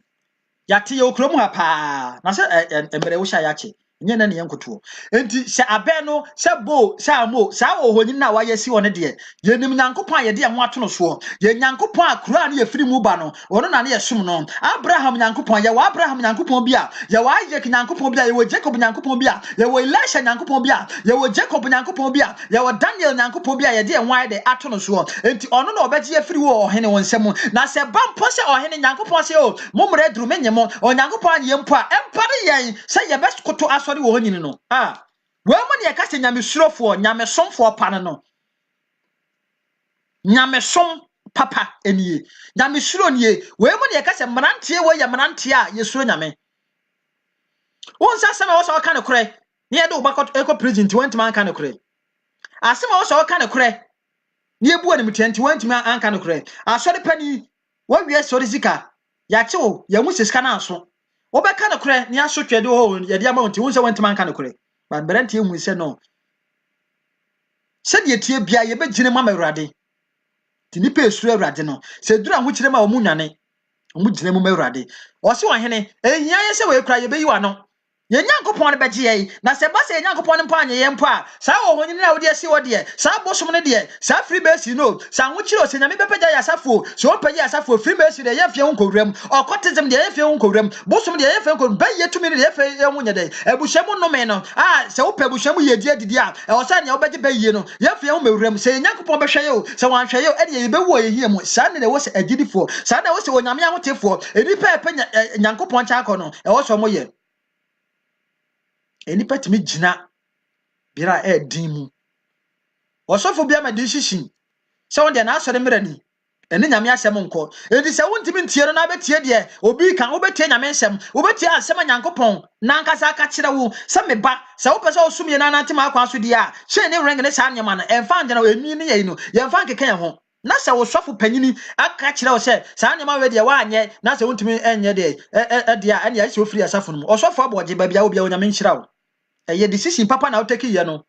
yate ye okrom ha pa na se emere wo sha yache nye na ne yenkoto enti se abe no se bo se amo sa wo honyi na wa yesi woni de ye nim nyankopon ye de ho ato no so ye nyankopon akura na ye firi mu ba no ono na ne ye som no Abraham nyankopon ye wa Abraham nyankopon bia ye wa Isaac nyankopon bia ye wa Jacob nyankopon bia ye wa Elisha nyankopon bia ye wa Jacob nyankopon bia ye wa Daniel nyankopon bia ye de ho aye de ato no so enti ono na obeje ye firi wo ohene won nsem na se bampo se ohene nyankopon se o momre duru menyemo onyankopon ye mpo a empare yen se ye best koto asori wo honyini no we mo ne ka se nyamesurofo nyamesomfo pa no nyamesom papa eniye nyamesuro nie we mo ne ka se mrantie we ye mrantie a yesuro nyame won sa sama wo so ka ne kure ne ye do bakot eco president went man ka ne kure asema wo so ka ne kure ne ebu anim 20 man an ka ne kure asori pani wo wie sori zika ya che wo ya mu sika na aso wo be ka ne kure ne aso twede ho ye dia ma won ti won se went man ka ne kure ba mrantie mu se no se de tie bia ye be gine mama Awurade ti nipa esuru Awurade no se dura ho kire ma wo munwane wo gine mu ma Awurade o se ohene ehia ye se we kura ye be yiwa no ye nyankopon ne beje ye na se ba se nyankopon ne mpa anye ye mpa sa wo honyi na wo de si wo de sa bosom ne de sa free base no sa ho kire o se nyame bepeja ya safo so o peja ya safo free base de ye fie ho nkowuram okotizem de ye fie ho nkowuram bosom de ye fie ho ba ye tumi de ye fie ye ho nyede ebuhwemu no me no se wo pe buhwemu ye di adidi a e wo sa ne wo beje ba ye no ye fie ho mewuram se nyankopon behwe ye o se wan hwe ye e de ye be wo ye hie mu sa ne wo se agidifo sa ne wo se onyame ahotefo enipa e pe nyankopon cha akono e wo so mo ye enipa timi gina bira din mu osofo bia ma di shishin se won de na asore mrani eni nyame asem nko edi se won timi ntie no na betie de obi kan wo betie nyame nsem wo betie asem nyankopon na nkasa aka kire wo se me ba se wo pese osumie na nantima akwa so di a hye ne reng ne sa nyama na emfa ngena wo emi ne ye no ye mfa nkeka ye ho na se wo sofo panyini aka kire wo se sa nyama we de wa anye na se won timi enye de de a ene ya se ofiri asafo no osofo aboje ba bia wo bia nyame nhyira wo eye decision papa na uteki ye no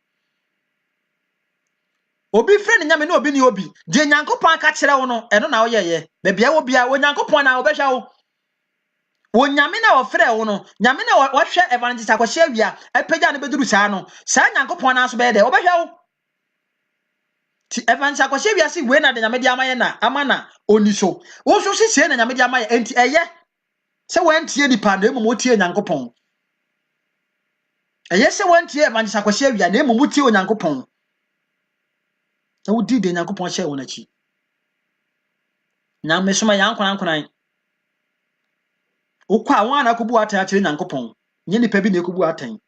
obi friend nyame na obi ni obi je nyankopon aka kire wo no eno na wo ye be bia wo bia wo nyankopon na wo behwa wo wo nyame na wo frɛ wo no nyame na wo hwɛ evangelist akwahye awia epagya ne beduru saa no saa nyankopon na so be de wo behwa wo ti evangelist akwahye awia si we na de nyame de amaye na amana oni so wo so sisie na nyame de amaye enti eye se wo antie nipa na emu mo tie nyankopon eye se wantie evangelist akwahye awia na emu tie onyankopon na wodi de nyankopon hye won achi na mesoma yankwan ukwa wan na kubu atan akire nyankopon nye nipa bi na ekubu atan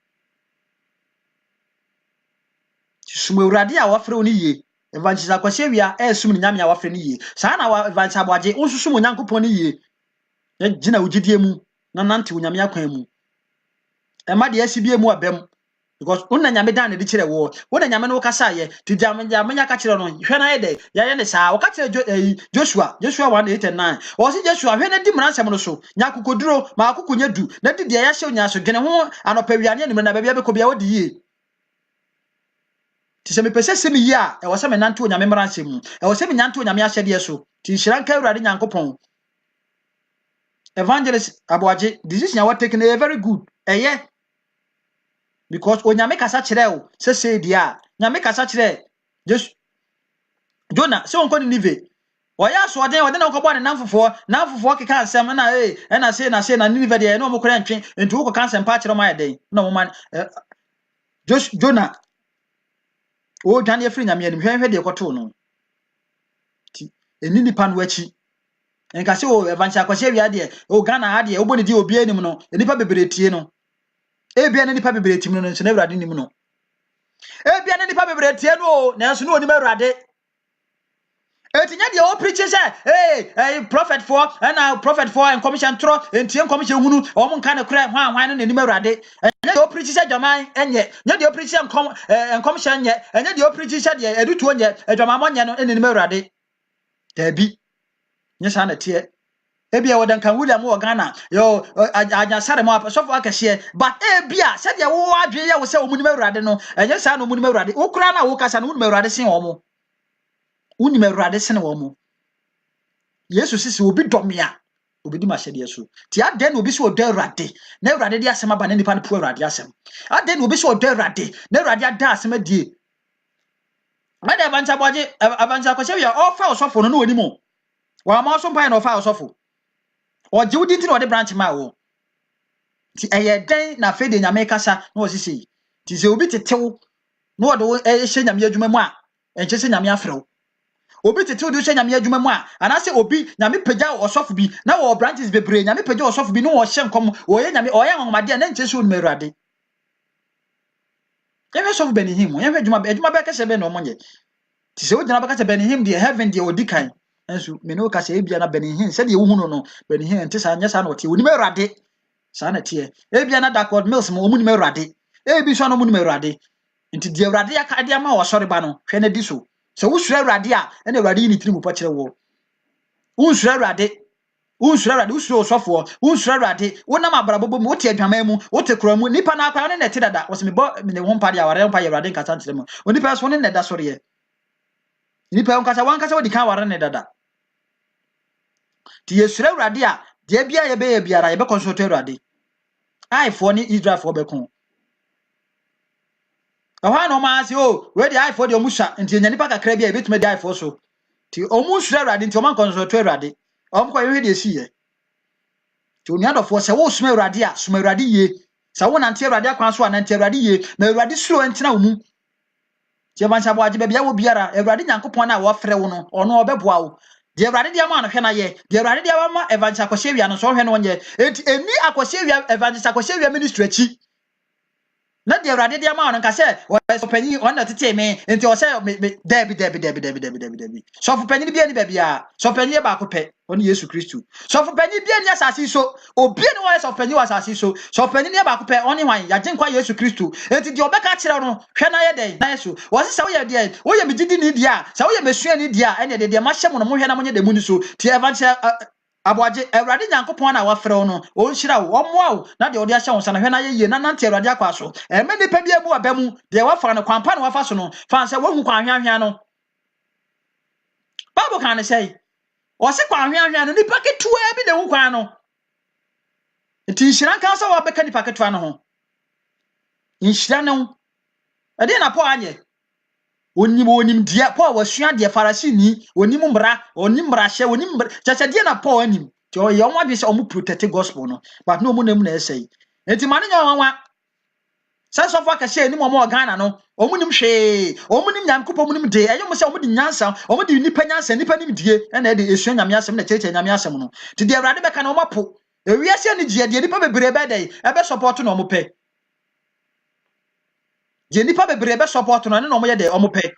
sumu Awurade a wafre oni ye evangelist akwahye awia esum nyame a wafre ni ye saa na evangelist aboaje unsusum nyankopon ni ye gina ugidie mu na nante nyame akwan mu ema de asibie mu abem because unna nyame dan de kire wo na nyame no kasa ye ti jamanya ka kire no hwe na ye de ya ne saa wo ka kire Joshua 1:8-9 wo si Joshua hwe na di mransem no so nya kokoduro ma akokonya du na di de ya hye nya so dwene ho anopawiane ni na bia be ko bia wo di ye ti se me pese se me yi a e wo se me nante nyame mransem mu e wo se me nante nyame ahye de so ti hyiranka Awurade nyankopon evangelist aboaje decision what taken very good eye because onyame kasa kire o se dia nyame kasa kire just Jonah se onko ni Nive oya so ode na onko ne namfofo keka ansem na na se na Nive de na omokora ntwe nti wo keka ansem pa kire ma yeden na mo man just Jonah o dwane afiri nyame anim hwehwe de ekoto no ti eni nipa no achi enka se o evangelist akwahye wi ade o Ghana ade o boni di obi anim no enipa bebre tie no ebia na nipa bebre tim no nso na Awurade nim no ebia na nipa bebre tie no na nso no onim Awurade Etinya de o preach say hey prophet for and prophet for and commission tro entien commission hunu o mo nka ne kra hwan no nanim awurade enya de o preach say dwaman enye nya de o preach say commission enye enya de o preach say de edutu onye adwaman monye no nanim awurade dabi nya sa na tie ebia wodan kan William wo Ghana yo anyasare mo sofo akese but ebia se de wo adwe ye wo se omunim awurade no enya sa no omunim awurade wo kra na wo kasa no omunim awurade sen wo mo unim awurade sen wo mo Yesu sisi obi domia obi di mahede so ti aden obi so odo awurade na awurade di asem aba na nipa no pu awurade asem aden obi so odo awurade na awurade ada asem adie mede avancha boje avancha ko se ya ofa osofo no na oni mo wa ma so mpan na ofa osofo oje udi nti na ode branch ma wo ti eye den na fe de nyame kasa na osisi ti se obi tetew na ode ehye nyame adwuma mu a enche se nyame afrew obi tetew de hye nyame adwuma mu a anase obi nyame pagya osofo bi na wo branches bebre nyame pagya osofo bi no wo hye nkom wo ye nyame oye nwomade na enche se onu merade yewe sofo benihim yewe adwuma be kase be no monye ti se odina be kase benihim de heaven de odikan enso me no kase ebia na benihim se de wo hunu no benihim ente sa nya sa na otie oni merade sa na tie ebia na Darkwood Mills mo omuni merade ebi so na omuni merade nti de awurade aka de ama wo sori ba no hwe na di so se wo sura awurade a na awurade ni tiri mu pa kire wo wo sura awurade wo sura osofo wo sura awurade wo na mabrabobo mu wo tie adwaman mu wo te kura mu nipa na akwa ne te dada wo se me bo me ne ho mpa de aware mpa awurade nkasa ntere mu onipa so ne ne da sori ye nipa nkasa wankasa wo di kan aware ne dada ti yesura awurade a de bia ye be ye biara ye be consult awurade ai fo ni Israel fo be kon Aha no ma se o we dey eye for the omusha nti enya nipa kakra bia ebetuma dey eye for so ti omusha awurade nti o man consult awurade o mko ye dey si ye ti oni adofo se wo suma awurade a suma awurade ye se wo nante awurade akwan so anante awurade ye na awurade suro entina wo mu ti ban sha bo age bia wo biara awurade nyankopon na wo frɛ wo no ono obeboa wo de awurade dia ma no hwe na ye de awurade dia ma evangelist akoshewia no so hwe no nye enti eni akoshewia evangelist akoshewia ministry achi na de awurade dia ma no nka se so panyi on na tete me enti o se debi so fu panyi bia ni bia so panyi ba ko pe on Yesu Kristo so fu panyi bia ni asase so obi ni wo so panyi wa asase so panyi ni ba ko pe on hwan ya je nkwa Yesu Kristo enti de obeka kire no hwe na ye den na Yesu wo se wo ye de wo ye megidi ni dia se wo ye mesua ni dia ene de ma hye mo no mo hwe na mo nye de mu ni so ti evangelist aboaje awurade nyankopon na wafrɛ no o nhyira wo omoa wo na de ode ahye wo sana hwe na ye na nante awurade akwa so eme nipa bia mu aba mu de wafa no kwampa na wafa so no fa nse wohu kwa hwanhwan no Bible kan say o se kwa hwanhwan no nipa ketua bi de hu kwan no nti nhyira kan so wa beka nipa ketua no ho nhyira no ade na po anye onim dia Paul wasua dia Farisini onim mbra hye onim chacha dia na Paul anim ti o ye omwa bi se omu protect gospel no but no mu na mu na esai enti mane nya wanwa sense of work hye ni mo Ghana no omunim hwe omunim nyankopɔ omunim de ayo mo se omudi nyansa omudi nipa nyansa nipa nim die na de esua nyame asem na cheche nyame asem no ti de awurade beka na omapo ewiase ni die nipa bebre be dey ebe support na omope je nipa bebre be support no ne no mo ye de omope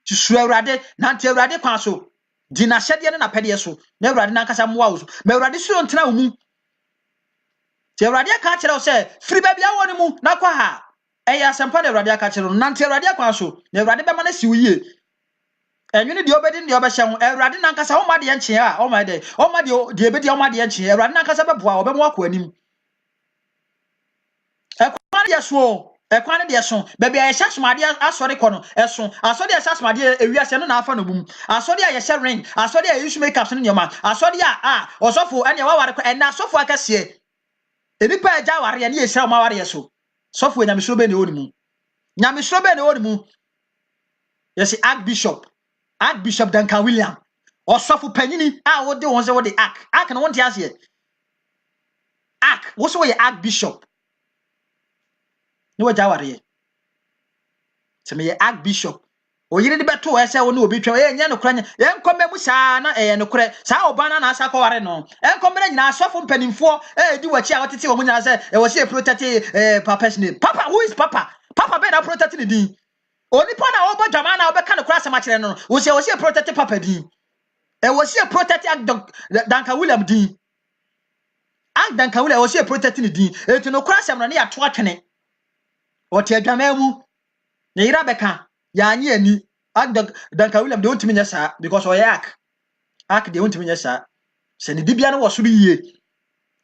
ti sura awurade na ante awurade kwa so di na hyede na pede so na awurade na nkasa moa wo so ma awurade suro ntena wo mu ti awurade aka kire wo se firi ba bia wo ne mu na kwa ha eya asempa na awurade aka kire no na ante awurade kwa so na awurade be ma na si wo yie enwene de obedi de obehye ho awurade na nkasa wo ma de enche a o ma de ebedi o ma de enche awurade na nkasa be boa wo be mo akwa anim ekwa de so ekwane de so baby a yesasomade asori kono eso asori yesasomade ewiase no na afa no bum asori a yeshe ring asori a issue makeup no nyoma asori a osofo ene waware ko ena asofo akase enipa aja ware ne yesha ma ware yeso sofo nyamesoro be ne onimu nyamesoro be ne onimu yesi archbishop Duncan William osofo panyini a wo de won se wo de ark no won ti ase ark wo so wo ye archbishop ni waja ware se me ye archbishop o yiri de beto ese wo no obi twa nya no kra nya enkombe mu saa na no kra saa obana na asa kware no enkombe nyina asofo mpanimfo di wachi a wotete wo mu nyina se wo se protect papa's name papa who is papa be na protect ni din oni pa na wo bo dwama na wo be ka no kra sama kire no wo se protect papa din was here protecting Duncan William Dean. Duncan William was here protecting the Dean. To no crash am near twatene. Or tia jamemu. Neira beka. Yani ni. Duncan William don't mean yes, because or yak. Ak they won't mean yes, Send the Dibiano was to be ye.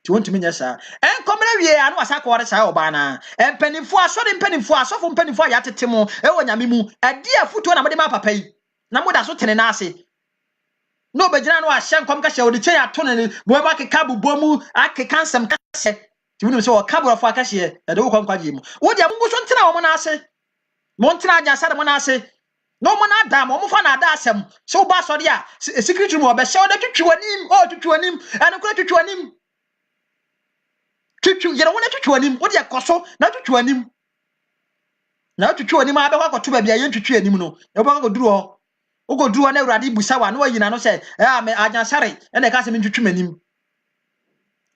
To want to mean yes, and come here and was a quarter sa obana. And penny for penny for from penny for yat timo. Ewan yamimu. A dear foot on a mapa pay. Namuda so tenenasi. No, but you know, I shan't come cash or the chair tunnel, where I can cabu bomu, I can some cash. You know, so a cabo of Akashi, a do come quite him. What you want to tell Monase? Montana just said Monase. No man at dam, Omufana dasem. So basodia, a secret room, but show that to him or to him, and a credit to him. You don't want to him. What you coso, not to him. Now to him, I don't want to be a to train him. No, you want to do. Ogo do ane urade busawa no yina no say me ajansare e na ka se mentwetwe manim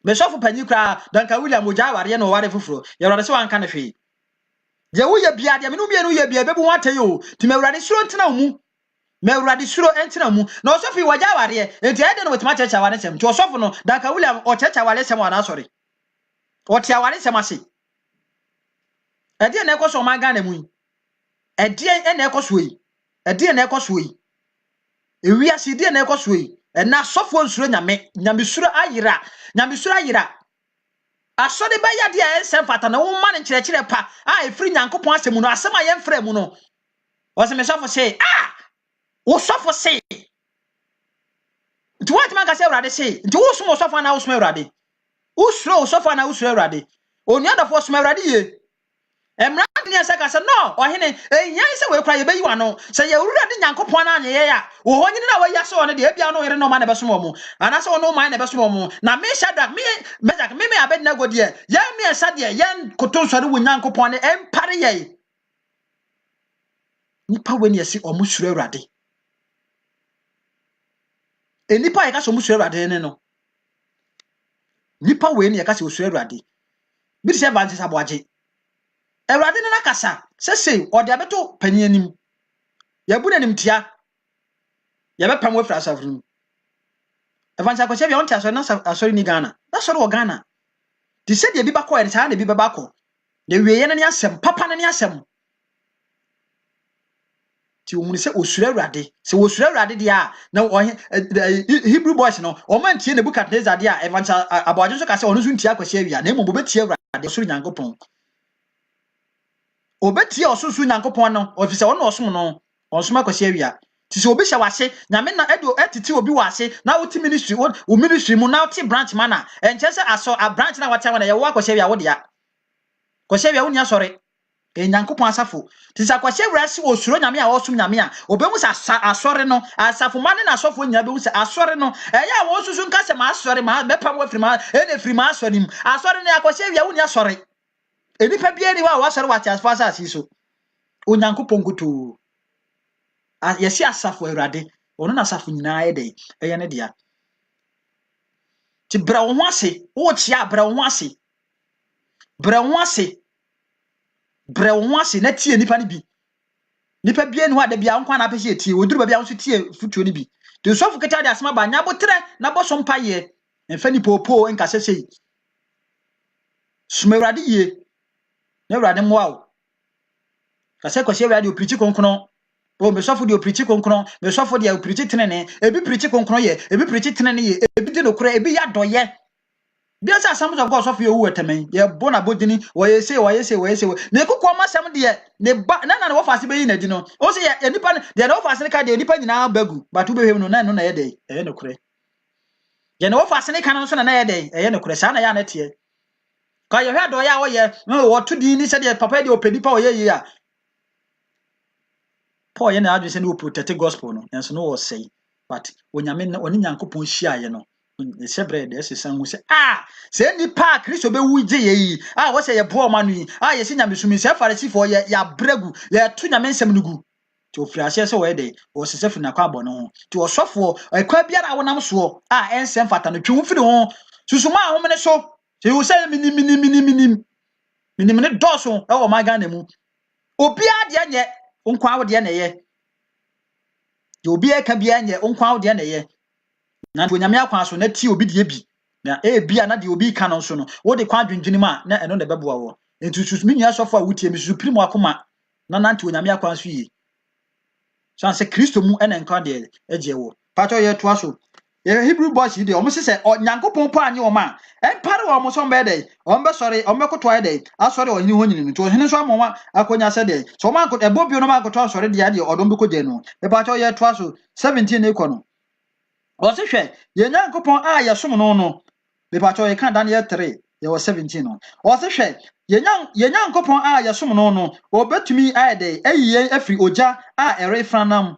me sofo panyi kra Duncan William oja ware no ware foforo ye urade se wanka na hwe je wo ye bia de me no bia no ye bia bebu wate yo ti me urade suro ntena mu me urade suro entena mu na osofi waja ware enti e de no wetima checha ware sem ti osofo no Duncan William o checha ware sem wana sori o tia ware sem ase e de na ekoso ma ga na mu e de e na ekoso yi e de na ekoso yi ewi asidi na ekoso yi na sofo nsuro nyame suro ayira asode ba ya dia ensem fata na wo ma ne kire pa efiri nyankopon asemu no asem aye mfra mu no wo se me sofo say wo sofo say nti what man ka say urade say nti wo sumo sofo na wo sumo urade wo suro sofo na wo suro urade oni adafo sumo urade ye emra ni asaka se no ohene enyan se we kra ye bayi wa no se ye urade nyankopon na anye ye ya wo honyine na we ya se one de ebia no yere no ma na besomo mu anase ono ma na besomo mu na me shadak me abednego de ye me esa de ye koton sori wo nyankopon ne empare ye nipa we ne yesi omu suro urade nipa ye ka so mu suro urade ne no nipa we ne ye ka se suro urade bi se vantage aboaje Ewrade na kasa sese ode abeto pani anim yabu na nimtia yabe pam we fra asafru evancha ko chebia onti aso na asori ni Ghana na sori wo Ghana ti se de bi bako e sa na bi bako de wiye na ni asem papa na ni asem ti o mu se osura Ewrade se osura Ewrade dia na Hebrew boys no o man tie Nebukadnezar dia evancha aboajo so kase ono so ntia kwase awia na emo bo betie Ewrade osuru nyankopon obetie osusu nyankopon no ofise ono osom no osoma kwase awia ti se obi hya wase nyame na edo etiti obi wase na woti ministry wo ministry mu na woti branch mana enche se aso a branch na wata wana ye wo kwase awia wo dia kwase awia woni asore nyankopon asafo ti se kwase awia se osuro nyame a osom nyame a obemu sa asore no asafo mane na asofo nya bewu se asore no eya wo susu nka se ma asore ma bepam wo frima frima asore nim asore na kwase awia woni asore enipa bia ni wa wasare wa tias fasa asiso onyankopon kutu yesi asafo Ewrade ono na asafo nyina ayede eye ne dia ti bra wo ho ase wo chia bra wo ho ase na tie nipa ni bi nipa bia ni ho ade bia nkwa na apese tie oduru ba bia nso tie futuo ni bi to sofu keta de asema ba nya botre na boso mpaye emfa ni popo enka sesei suma Ewrade ye na Ewrade moa kase kwase Ewrade o preach konkono o me sofo de o preach konkono me sofo de o preach tenene ebi preach konkono ye ebi preach tenene ye ebi de no kura ebi ya doye bia sa asam so go sofo ye wu etemen ye bona bodini wo ye se ne kokko ma sam de ne ba na wo fase be yi na di no o se ye nipa de na wo fase ka de nipa nyina bagu batu be hwem no na no na ye de ye no kure ye na wo fase ne ka no so na ye de ye no kure sa na ya na tie ka ye hwa do ya wo ye wo to di ni se de papa de opedipa wo ye ya Paul ye na adwese ne o protect gospel no enso no wo sei but onyame na oni nyankopon hia ye no se bread ese san hu se se nipa Kristo be wuje ye yi wo se ye bo ma no yi ye se nyame sumi se farisifo ye ya bragu ye to nyame nsem nugu ti ofiri ase se wo ye de wo se sefi na kwa abo no ho ti osofo ekwa biara wonam so ensem fata no twu firi ho susuma ahomene so se wo se minim ne doso e wo maga na mu obi ade nye nkwa wo de na ye obi aka bia nye nkwa wo de na ye na nti onyame akwan so na ti obi de bi na bia na de obi ka no so no wo de kwa dwendwene ma na eno na beboa wo nti susu mi nua sofo a wutie mi susu primo akoma na nanti onyame akwan so yi so an se Kristo mu ena nka de eje wo pato ye to aso ye Hebrew boys de omo se Nyankopon pa anye oma empare wo mo so mbe de ombe sori ombe koto aye de asori ohini honyini to ohini so amoma akonya se de so man ko ebobio no man koto asori de ade odom be koje no e pato ye to aso 17 e ko no o se hwe ye Nyankopon a ye som no no be pato ye kan Daniel 3 ye was 17 no o se hwe ye Nyankopon a ye som no no obetumi aye de ayiye afri oja a ere franam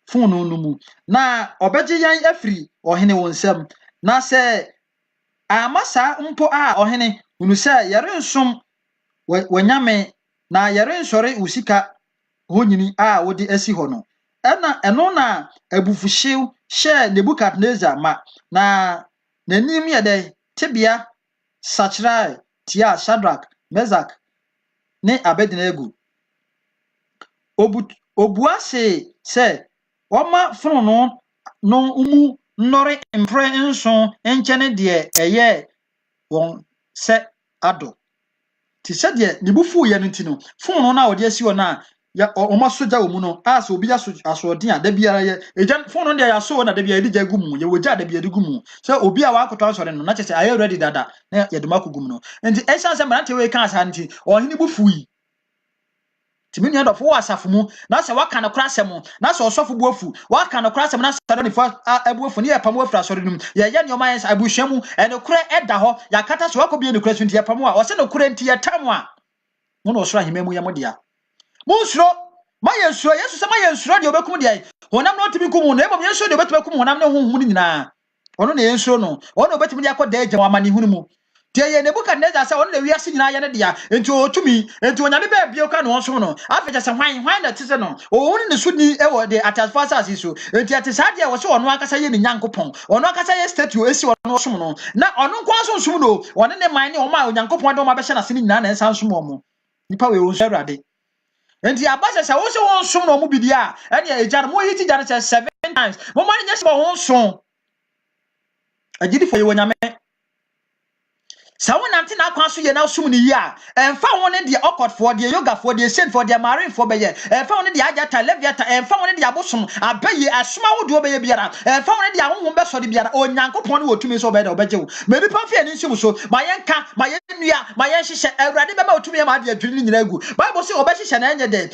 funu no mu na obeje yan afri ohene wonsam na se amasa mpo a ohene unu se yere nsom wanyame na yere nsore usika honyini a wodi asi ho no eno na abufuhyew hye Nebukadnezar ma na nanim ye de tibia Sachrai tia Shadrach Meshach ne Abednego obuase se Oma funu no umu nnore mpre nso enchene de eye won se ado ti se de nibufu ye no ntino funu na ode asi wona ya oma soja omu no asa obi asodin a da biara ye ejan funu de ya so na da biara dija gumu ye woja da biara gumu se obi a wa akoto asore no na chese aye ready dada na ye dema kugum no enti esan se mrante we kan asa nti ohini bufu yi timi nua dofo wasafo mu na se waka no kra asem na se osofo buafu waka no kra asem na se no fa abuafu ne yapam afra sori num ye ye nyoma yens abuhwamu ene kra eda ho yakata so wakobie ne kra so nti yapam a o se no kra nti yetam a mo no osoro ahememu ye modia mo nsuro mayensuro yesu se mayensuro de obekum de ai honam no timi kum no ebom yensuro de obetum kum honam ne honhum ni nyina ono ne yensuro no ono obetum de akọ da agya wamani hunu mu tie ye Nebukadnezar se ono na wiase nyina ye ne dia enti otumi enti onyame ba bia ka no so no afeja se hwan na tese no ohuni ne suni e wo de atasfasa asiso enti atesa de wo se ono akasa ye ne Nyankopon ono akasa ye statue esi ono so no na ono nkwa so nsum no ono ne man ne o ma Nyankopon de o ma be hye na se nyina na ensan som omo nipa we won so awrade enti abase se wo se won som no mo bidia ene eja mo hiti jare 7 times mo man nye se won som agidi fo ye wonyame Sawo nanti na akwa so ye na sum ni yi a emfa won de okot for de yoga for de sen for de marine for be ye emfa won de ajata leviata emfa won de abosom abaye asoma wodo be ye biara emfa won de ahonhom be so de biara Onyankopon ne wotumi so be de obeje wo me bi pa fie ni nsum so mayenka mayenua mayenhyehyɛ awurade be ma wotumi ma de adwiri nyina agu bible say obehyehyɛ na enye de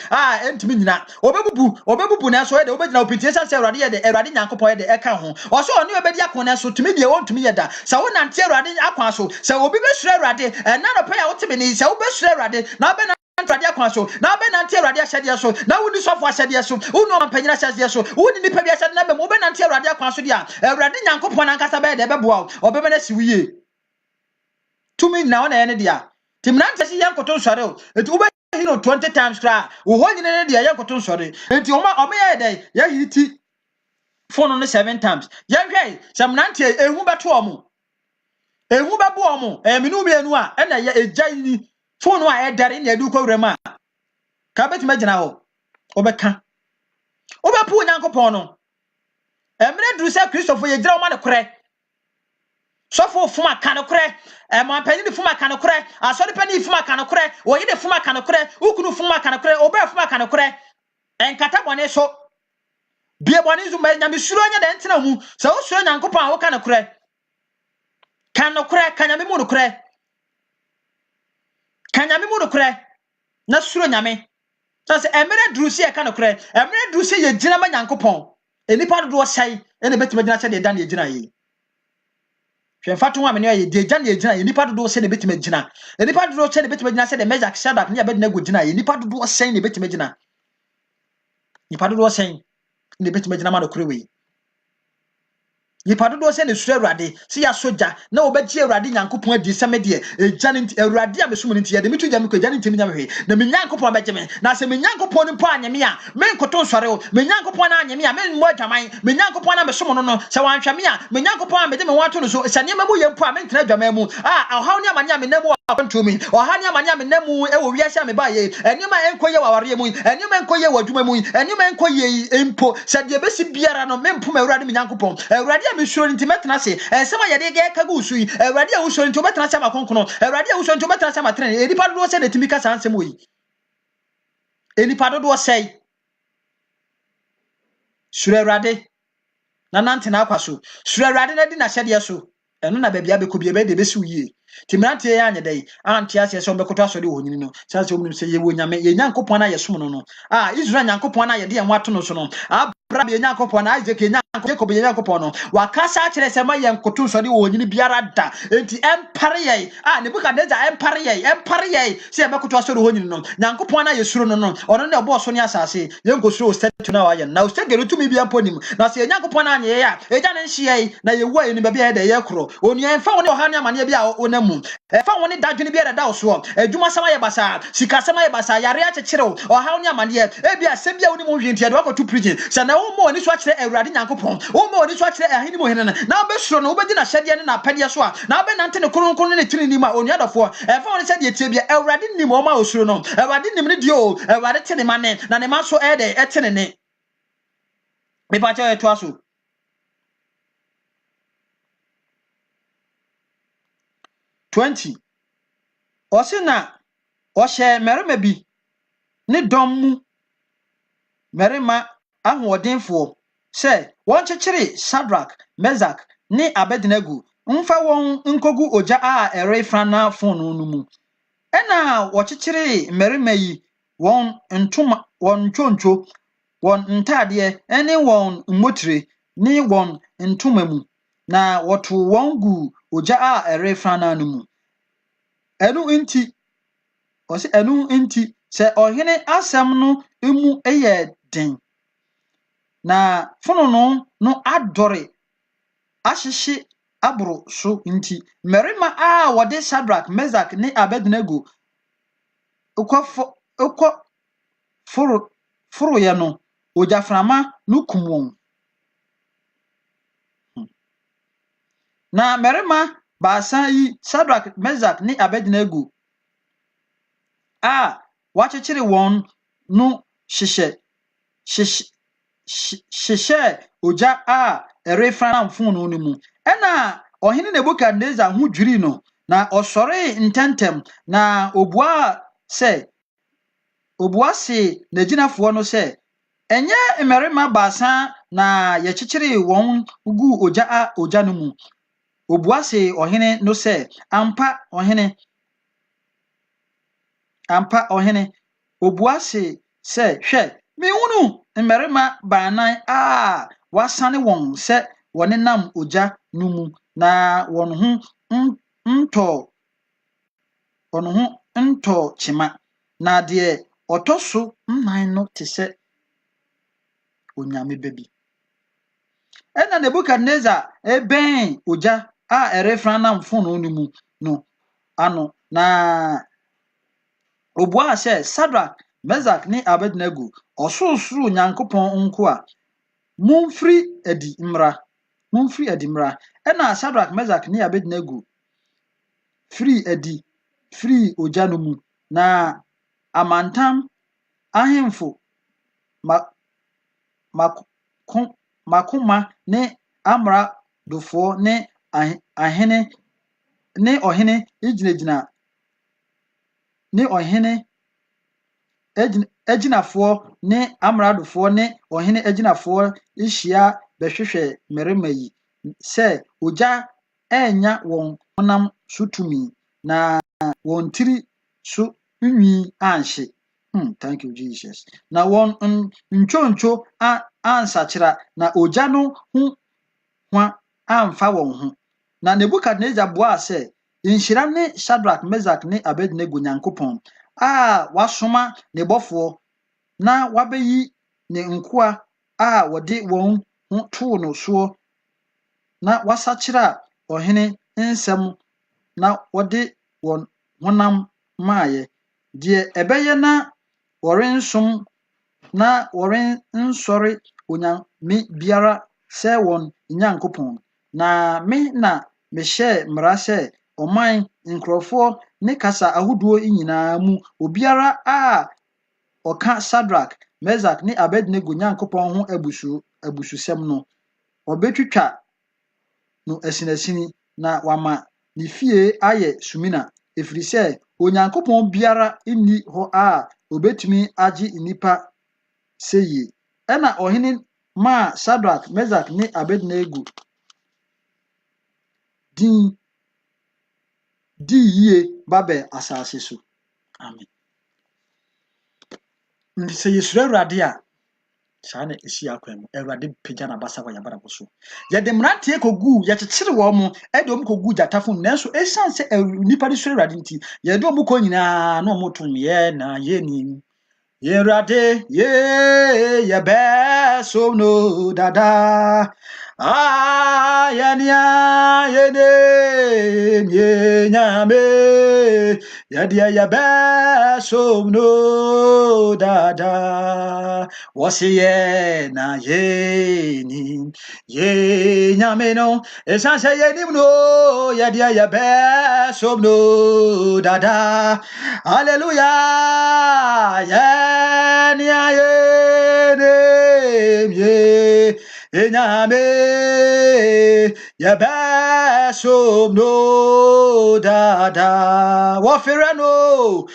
entumi nyina obebubu na so ye de obegyina opitie san say awurade ye de awurade Nyankopon ye de eka ho o so oni obedi akona so tumi de wontumi ye da sawo nanti awurade akwa so say obi besure awurade na no pa ya wotimi ni say obesure awurade na be na Antrade akwan so na be nante awurade ahyade so na wudi sofo ahyade so wunu ampanyina ahyade so wudi nipa bi ahyade na be mo be nante awurade akwan so dia awurade Nyankopon ankasa be de beboa obebe na siwiye tumi na ona ye ne dia timnante si yankoto nsore o enti ube hino 20 times kra wo honyine ne dia yankoto nsore enti oma ye dey ya hiti phone no 7 times ya hwei samnante ehu beto omo ehu bebo omo minu mienu a na ye ejai ni phone wa edare na edu kwa wurema ka betima gina ho obeka obepu Nyankopon no emre duru se Christopher ye gira o ma ne kore sofo fuma kanokore mo panyi ni fuma kanokore asori pani fuma kanokore oyi de fuma kanokore ukunu fuma kanokore obe fuma kanokore enkata bone so bie bone zu ma nyame suro nya de ntena mu se wo suro Nyankopon a wo kanokore kanyame mu nokore kanyame mu nokore na suro nyame so se emre duru se e kanokore emre duru se ye gina ma Nyankopon enipa dodo sai ene betima gina se de dan ye gina yi hwemfato wa me ne ye de gya ne gina ye nipa dodo se ne betima gina nipa dodo se ne betima gina se de Meshach Shadrach ne Abednego gina ye nipa dodo se ne betima gina nipa dodo se ne betima gina ma no kure we nipa dodo se ne sura awurade se ya soja na obegye awurade Nyankopon adi se me de egya ne awurade abesum ne ntie de mitu gya me ko egya ne ntie nya me hwe na me Nyankopon begye me na se me Nyankopon ne po anyame a me nkoto nsore o me Nyankopon na anyame a me mo adwaman me Nyankopon na me som no no se wanhwame a me Nyankopon a me de me wato no so se ne mamu ye mpo a me ntena adwaman mu ohaw ne amane a me namu akwanto mi ohaw ne amane a me namu e wo wiase a me ba ye enima enkoye waware mu enima enkoye wadwuma mu enima enkoye empo se de besi biara no me mpo me awurade me Nyankopon awurade a misuro nti metena se ensema ye de ge kagu su yi awurade a wusuro nti obetena se makonkono awurade a wusuro nti obetena se matren enipa do se de timi ka sa ansem oyi enipa do sei suro awurade na nante na akwaso suro awurade na di na hyede so eno na babia be ko bia be de be si uye timirante ye anye dai anti ase se ombekoto asode wo nyini no san se omnim se ye wo nyame ye nyankopon na ye som no no Israel nyankopon na ye de enwa to no so no Abraham ye nyankopon na Isaac ye nyankopon Jacob ye nyankopon no wakasa kire se ma ye nkoto sode wo nyini biara da enti empare ye Nebukadnezar empare ye se embekoto asode wo nyini no nyankopon na ye suro no no ono na obo so ne asase ye nkosuro statue na wa ye na ustegere tumi bia ponim na se ye nyankopon na anye ye a eja ne nhye na ye wo ye ni bia ye de ye kro onu emfa wo ne ohane amane bia onam efa woni dadwene bia da so adwuma sama ye basa sika sama ye basa yare akyekyere o ha woni amane ebia asem bia woni mo hwenti ade wakoto preaching se na wo mo oni so akyere awurade nyankopon wo mo oni so akyere ahini mo hene na obesuro no obedi na hyede ne na apede so a na obe nante ne kronkron ne tiri nim a oni adofo efa woni se de tie bia awurade nim o ma osuro no awurade nim ne die o awurade tene ma ne na ne ma so ede etene ne me pa cha eto aso 20 Osina ohye merema bi ne dom mu merema ahodenfo se won kyekere Shadrach Meshach ne Abednego mfa won nkogu oja a erefra na fonu no mu ena wo kyekere merema yi won ntoma won choncho won ntade ene won mmotire ne won ntoma mu na woto won gu oja a erefra na no mu enu inti se ohene asem no emu eye den na fono no adore ahyehe abro so inti merima a wode Shadrach Meshach ne Abednego ukọ furu ye no ojaframa no kumwon na merima baasa yi Shadrach Meshach ne Abednego wakyekere won no hyehyɛ oja a erefra na mfonu no mu ena ohene Nebukadnezar hu dwiri no na osore ntentem na obua se naginafo no se enye emerima baasa na ye kyekere won gu oja no mu obua se ohene no se ampa ohene obua se hwe me hunu mmerima baanan wasane won se wone nam oja no mu na won ho nto chima na de otoso nnan no te se onyame babi ena Nebukadnezar eben oja a erefra na mfono no mu no ano na obua se Shadrach Meshach ne Abednego osusuru nyankopon nko a mumfri adi mra ena Shadrach Meshach ne Abednego free oja no mu na amantam ahemfo makoma ne amra dofo ne ahene ne ohene ejinagina ne ohene ejinafo ne amradofo ne ohene ejinafo ihia behwehwe merema yi se oja enya won honam sutumi na won tiri so nwi anhye thank you Jesus na won nchoncho ansachira na oja no hu hwa amfa won ho na Nebukadnezar boa se inhyira ne Shadrach Meshach ne Abednego nyankopon wasoma ne bofo na wabeyi ne nkoa wode won to no so na wasachira ohene nsem na wode won honam maaye de ebeye na worensom na worensori onyame biara se won nyankopon na me na mehye mra se oman nkrofo ne kasa ahuduo nyinaa mu obiara oka Shadrach Meshach ne Abednego nyankopon ho abususem no obetwitwa no esinasini na wama ni fie aye sumina efiri sɛ onyankopɔn biara inni hɔ a obetumi agye nipa sɛyie ɛna ɔhene ma Shadrach, Meshach ne Abednego din di yie babel asase so. Amen. Ndi sɛ yɛsuro Awurade a saa na esi akwan mu Awurade pagya na basa wɔ yabara so. Yɛde mmeranteɛ kogu yɛkyekyere wɔn mo ɛde wɔn kogu gyatafo nanso esan sɛ nipa de suro Awurade nti yɛde wɔn kɔ nyinaa na wɔn tum yɛ na yɛnim Awurade yɛ bɛ so no dada yɛnia yɛne nyame yɛde yɛbɛ so no dada wɔse yɛ na yɛnim nyame no ɛsan sɛ yɛnim no yɛde yɛbɛ so no dada hallelujah yɛnia yɛnem Enyame yabasum no dada wafirano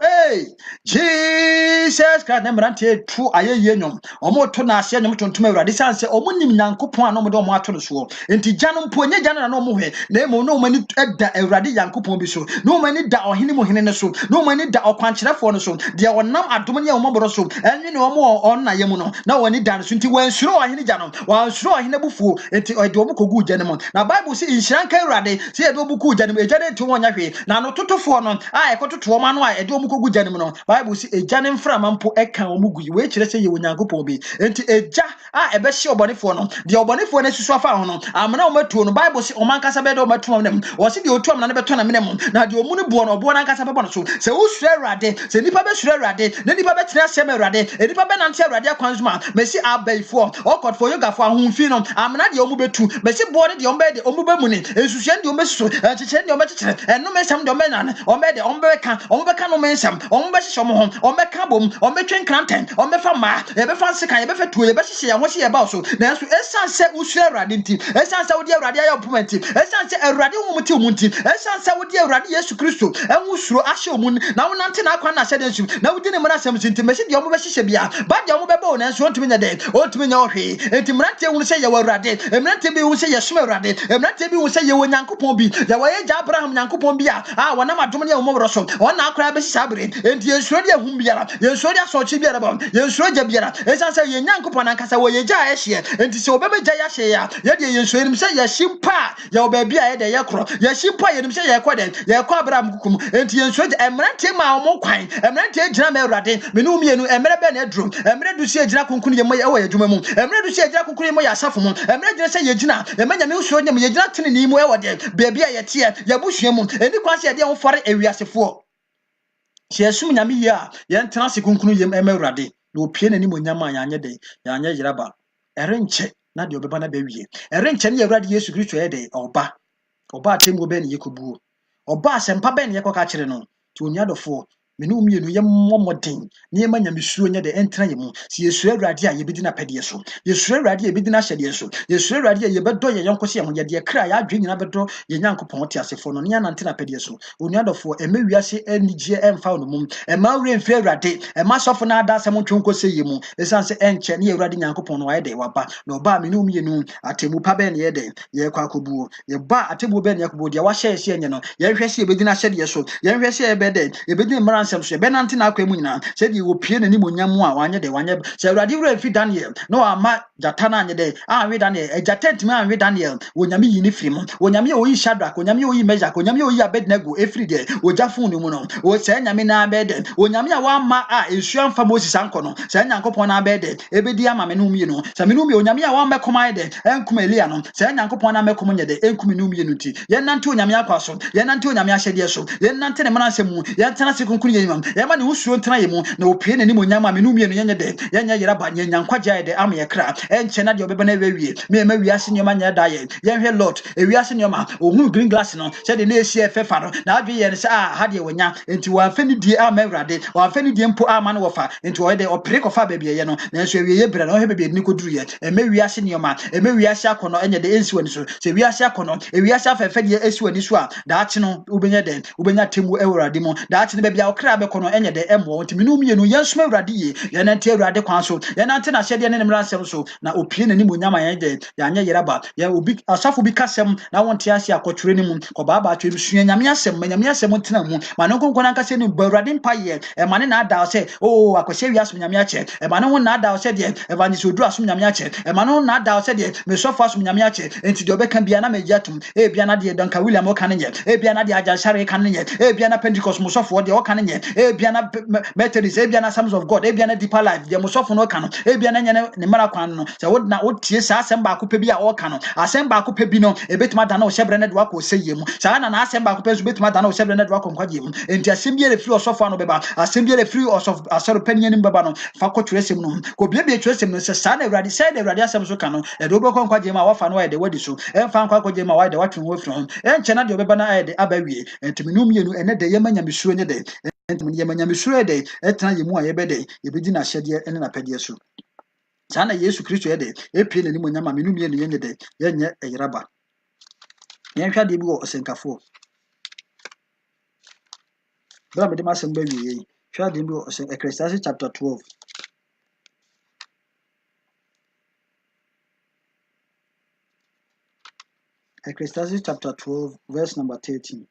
hey Jesus Christ na mrante tu ayeye nyom omo to na ase nyom tontom Awurade sanse omo nim Nyankopon na omo de omo ato no so enti gyanom po nye gyana na omo hwe na emo no omo ni da Awurade Nyankopon bi so na omo ni da ohene mo hene ne so na omo ni da okwankyerefo no so de wonam adom ne omo boro so enwe ne omo on na yemu no na woni dan so nti wansuro ohene gyanom wansuro ohene bufuo enti ode omo kogu gyanom na Bible say inhyiranka Awurade se ede omo kogu gyanom ejade nti wonya hwe na no totofo no a ekototo omo ano a ede omo kogu gyanom no Bible say ejane mframa mpo eka omo gu we kire se ye Onyankopon bi enti eja a ebe hye obonefo no de obonefo na susu afa ho no amana omatuo no Bible say omankasa be de omatuo nem wo se de otuam na ne beto na menem na de omu ne buo no obo na nkasa bebo no so se usure Awurade se nipa be sure Awurade ne nipa be tena asem Awurade nipa be nante Awurade akwanzuma mesi abaifo okotfo yogafo ahomfi no amana de omu betu mesi buo de omu be de omu be mu ne ensusuan de omu susu kyekyere de omu kyekyere eno mesam de omu nan omu be de omu be ka no mensam omu be hye omu ho omu be ka bom omu be twen kranten omu be fa ma e be fa sekan e be fa tuo e be hye ya ho hye e ba so na enso esan se usure Awurade nti esan se wodi Awurade ayo pomenti esan se Awurade wo muti omunti esan se wodi Awurade Yesu Kristo enwu suro ahye omun na wonante na akwa na hye de nsu na wodi ne mra asem nti mesi de omu be hye bia ba de omu be bo na enso ontumi nya de ontumi nya ohwe enti mrante wu se ye Awurade mrante bi wu se ye som Awurade mrante bi wu se ye Onyankopon bi ya wa ye Abraham Nyankopon bi a wonam adom ne omu bro so wona akra be hye enti yensuro de ahum biara yensuro de asochi biara ba yensuro ja biara esan se ye Nyankopon ankasa wo ye ja ehye enti se obebegya ya hye ya ye de yensuro nim se ye himpa ya obaabi a ye de ye kro ye himpa ye nim se ye kɔ de ye kɔ Abraham kukum enti yensuro de emrante ma omo kwan emrante gyina ma Awurade menu mienu emre be na adrum emre du se gyina kunkun ye mo ye wo ye dwuma mu emre du se gyina kunkun ye mo ya asafo mu emre gyina se ye gyina emanya me usuro nyam ye gyina tene ni mu e wo de baabi a ye te ye busua mu eni kwan se ye de wo fore ewiasefo se asum nyame yi a ye ntena se kunkunu yem ema Awurade na opie nani mo nyama yanye de yanye yeraba erenche na de obeba na bewie erenche ne Awurade Yesu Kristo ye de oba atemgo be ne yekobuo oba asempa be ne yekoka kire no ti oniadofo menu mienu ye momoden ne ye manya misuro nya de entena ye mu si yesuro Awurade a ye bedi na pede so yesuro Awurade ye bedi na hyede so yesuro Awurade ye bedo ye yonko se ye ho ye de kra ya adwe nyina bedo ye Nyankopon te asefo no ne ya nante na pede so oniadofo emewiase anigye emfa no mum ema wure mfi Awurade ema sofo na ada asem twonko se ye mu esanse enche ne Awurade Nyankopon no wa ye de waba na oba menu mienu atemu pa be ne ye de ye kwa kobuo ye ba atemu be ne yakobuo de wa hye hye nye no ye hwe se ye bedi na hyede so ye hwe se ye bede ye bedi nsem so be nante na akwa mu nyina se de opie nani monyamu a wanye de wanye se Awurade wura fi Daniel no ama jata na anye de anwe Daniel ejata ntimi anwe Daniel wonyame yi ni firi mu wonyame oyi Shadrach wonyame oyi Meshach wonyame oyi Abednego efiri de ojafun ni mu no o se nyame na bede wonyame a wama a esuan fa Moses anko no se Nyankopon na bede ebedi ama me no mie no se me no mie wonyame a wama koma de enkum Elia no se Nyankopon na mekom nye de enkum no mie no ti ye nante wonyame akwa so ye nante wonyame ahyede so ye nante ne mana nsemu ye ntena se kunkun yɛmam yɛma ne usuo ntena yɛ mu na opie n'anim onyam a me no mmienu yɛnyɛ de yɛnyɛ yeraba nyanya nkwagya de ama yɛ kra ɛnkyɛ na de obɛbɛ na ɛwie me ma wiase nneɛma nyɛ da yɛhwɛ lot ewiase nneɛma ohun green glass no sɛ de na esi ɛfɛfa no na adwe yɛ ne sɛ ha de wɔnya enti wɔamfa ne die ama awurade wɔamfa ne die mpo ama no wɔfa enti wɔyɛ de ɔpere kɔfa baabi yɛ no nanso awie yɛ brɛ na ɔhwɛ baabi ni koduru yɛ ɛmɛ wiase nneɛma ɛmɛ wiase akɔnɔ ɛnyɛ de ensi wani so sɛ wiase akɔnɔ ewiase afɛfɛ de esi wani so a daakye no wobɛnya de wobɛnya temu awurade mu daakye no baabi a ɔkra bɛkɔnɔ ɛnyɛ de ɛmɔ enti minum yɛ no yɛnsoma awurade yie yɛnante awurade kwan so yɛnante na hyɛdeɛ ne ne mmara nsɛm so na opie n'anim onyama yɛn de yɛanyɛ yeraba yɛ obi asafo bi kasɛm na wɔnte ase akɔtwerɛ ne mu kɔbaaba atwerɛ bi sua nyame asɛm ma nyame asɛm ntena mu ma no nkonkɔn ankasa ne bɔ awurade mpa yɛ ɛma ne na ada sɛ o akɔhyɛ wiase nyame akyɛ ɛma ne ho na ada sɛ deɛ evangelist odu asom nyame akyɛ ɛma ne ho na ada sɛ deɛ mesɔfo asom nyame akyɛ enti deɛ ɔbɛka bia na megya tom bia na deɛ Duncan William ɔka ne nyɛ bia na deɛ Ajansare ka ne nyɛ bia na Pentecost musɔfo deɛ ɔka ne nyɛ bia na Methodist bia na Sons of God bia na Deeper Life deɛ musɔfo no ɔka no bia na nyɛ ne mmara kwan no sɛ wo na wotie saa asɛm baako pɛ bi a ɔka no asɛm baako pɛ bi no ebetuma da na ɔhyɛbrɛ ne de wakɔ sɛyɛ mu saa na asɛm baako pɛ so betuma da na ɔhyɛbrɛ ne de wakɔ nkwagye mu enti asɛm bi refiri ɔsɔfo ano bɛba asɛm bi refiri ɔsɔfo asɔre panyin nim bɛba no fa kɔtwerɛ asɛm no ko biebie twerɛ asɛm no sɛ saa na awurade sɛ de awurade asɛm so ka no ɛde wobɛkɔ nkwagye mu a wafa no ayɛ de wadi so ɛmfa nkwa kɔgye mu a wayɛ de watwe ho afiri ho ɛnkyɛ na deɛ ɔbɛba no ayɛ de aba wie enti menum yɛ no ɛnɛ de yɛma nyamesuro nye de enti yɛma nyamesuro de ɛtena yɛ mu a yɛbɛde yɛbɛdi n'ahyɛdeɛ ne n'apɛdeɛ so saa na Yesu Kristo yɛ de epie n'anim onyama menum yɛ no yɛnyɛ de yɛnyɛ ɛyeraba yɛnhwɛ adeɛ bi wɔ ɔsɛnkafoɔ bra mede masɛm ba wie yi hwɛ adeɛ bi wɔ Ecclesiastes chapter 12 Ecclesiastes chapter 12 verse number 13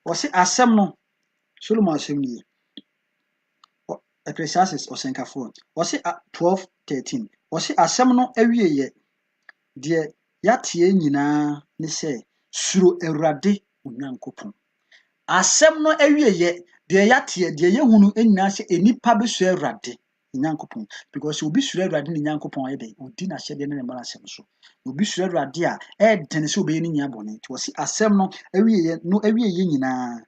wɔse asɛm no Solomon asɛm nie Ecclesiastes ɔsɛnkafoɔ wɔse 12:13 wɔse asɛm no awieyɛ deɛ yɛateɛ nyinaa ne sɛ suro Awurade Onyankopɔn asɛm no awieyɛ deɛ yɛateɛ deɛ yɛhunu nyinaa sɛ enipa bɛsuro Awurade Onyankopɔn because obi suro Awurade ne Onyankopɔn ayɛ dɛ odi n'ahyɛdeɛ ne ne mmara asɛm so obi suro Awurade a ɛɛdene sɛ obɛyɛ ne nya bɔne nti wɔse asɛm no awieyɛ nyinaa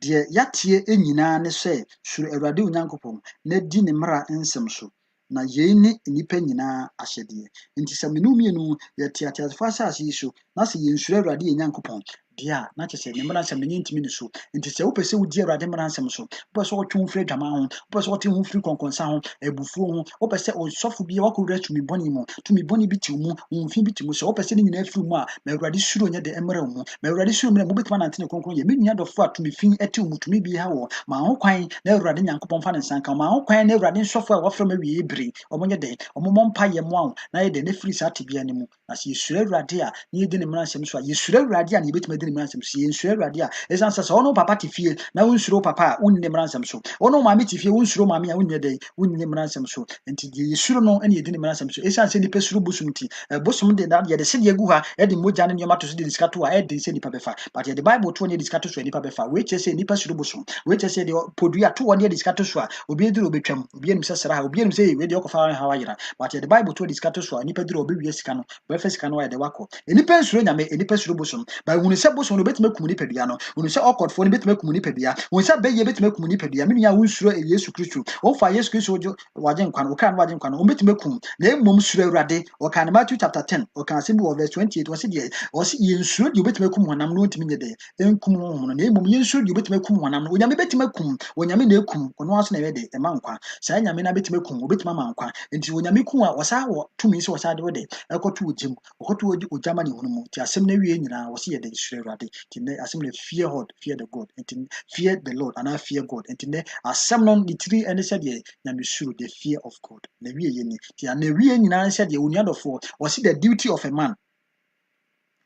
deɛ yɛateɛ nyinaa ne sɛ suro Awurade Onyankopɔn na di ne mmara nsɛm so na yei ne nipa nyinaa ahyɛdeɛ nti sɛ menum yɛnu yɛte ateasefo asase yi so na sɛ yɛnsuro Awurade yɛ Nyankopɔn dia na kyerɛ sɛ ne mmara nsɛm ne ntimi ne so nti sɛ wopɛ sɛ wodi Awurade mmara nsɛm so wopɛ sɛ wɔtwe ho firi adwama ho wopɛ sɛ wɔtwe ho firi kɔnkɔnsa ho abufuo ho wopɛ sɛ ɔsɔfo bi wakɔwura tumi bɔne mu tumi bɔne bi tiw mu womfi bi tiw mu sɛ wopɛ sɛ ne nyinaa firi mu a ma Awurade suro nyɛ de mmara mu ma Awurade suro mmara mu wobɛtumi anante ne kronkron yɛ me nua dɔfo a tumi fi tiw mu tumi bi ha wɔ ma ho kwan na Awurade Nyankopɔn fa ne nsa nka ma ho kwan na Awurade nsɔfo a wɔfrɛ ma wie bere ɔmo nyɛ de ɔmo mɔ mpa yɛ mo a na yɛ de ne firi saa tebea ne mu na sɛ yɛsuro Awurade a ne yɛdi ne mmara nsɛm so a yɛsuro Awurade a ne yɛbɛtumi adi ne mmara nsɛm so yɛnsuro Awurade a ɛsan sɛ ɔno papa te fie na wonsuro papa a wonni ne mmara nsɛm so ɔno maame te fie wonsuro maame a wonni de wonni ne mmara nsɛm so nti deɛ yɛsuro no ɛne yɛdi ne mmara nsɛm so ɛsan sɛ nipa suro bosom ti bosom de na yɛde sɛdeɛ gu ha ɛde mogya ne nneɛma to so de sika to a ɛde sɛ nipa bɛfa but yɛde Bible to ne de sika to so nipa bɛfa wei kyerɛ sɛ nipa suro bosom wei kyerɛ sɛ deɛ podua to wɔn de sika to so a obi eduru obetwam obi enim sɛ sra obi enim sɛ wei deɛ ɔkɔfa ha wayera but yɛde Bible to de sika to so a nipa duru obi wie sika no bɛfa sika no yɛde wakɔ nipa nsuro nyame nipa suro bosom ba hunu sɛ bosom no betumi kum nipa dua no hunu sɛ ɔkɔdfo no betumi kum nipa dua hunu sɛ bɛyɛ betumi kum nipa dua me nua wonsuro Yesu Kristo ɔfa Yesu Kristo wagye nkwa no ɔka no wagye nkwa no betumi kum na mmom suro Awurade ɔka no Matthew chapter 10 ɔka asɛm bi wɔ verse 28 wɔse deɛ ɔse yɛnsuro deɛ betumi kum honam no ntumi nyɛ dɛ enkum honam no na mmom yɛnsuro deɛ betumi kum honam no onyame betumi kum onyame na ekum ɔno aso na ɛyɛ de ɛma nkwa saa nyame na betumi kum obetumi ama nkwa nti onyame kum a wɔsa wɔ tumi sɛ wɔsa de wɔ de ɛkɔto ogyem ɔkɔto ogyama ne hunu mu nti asɛm na wie nyinaa wɔse yɛ de suro Awurade nti nɛ asɛm na fear the God nti fear the Lord and fear God nti nɛ asɛm no ne tiri ɛne sɛ deɛ nyame suro the fear of God na wie yɛ ni nti na wie nyinaa sɛ deɛ onua dɔfo wɔse the duty of a man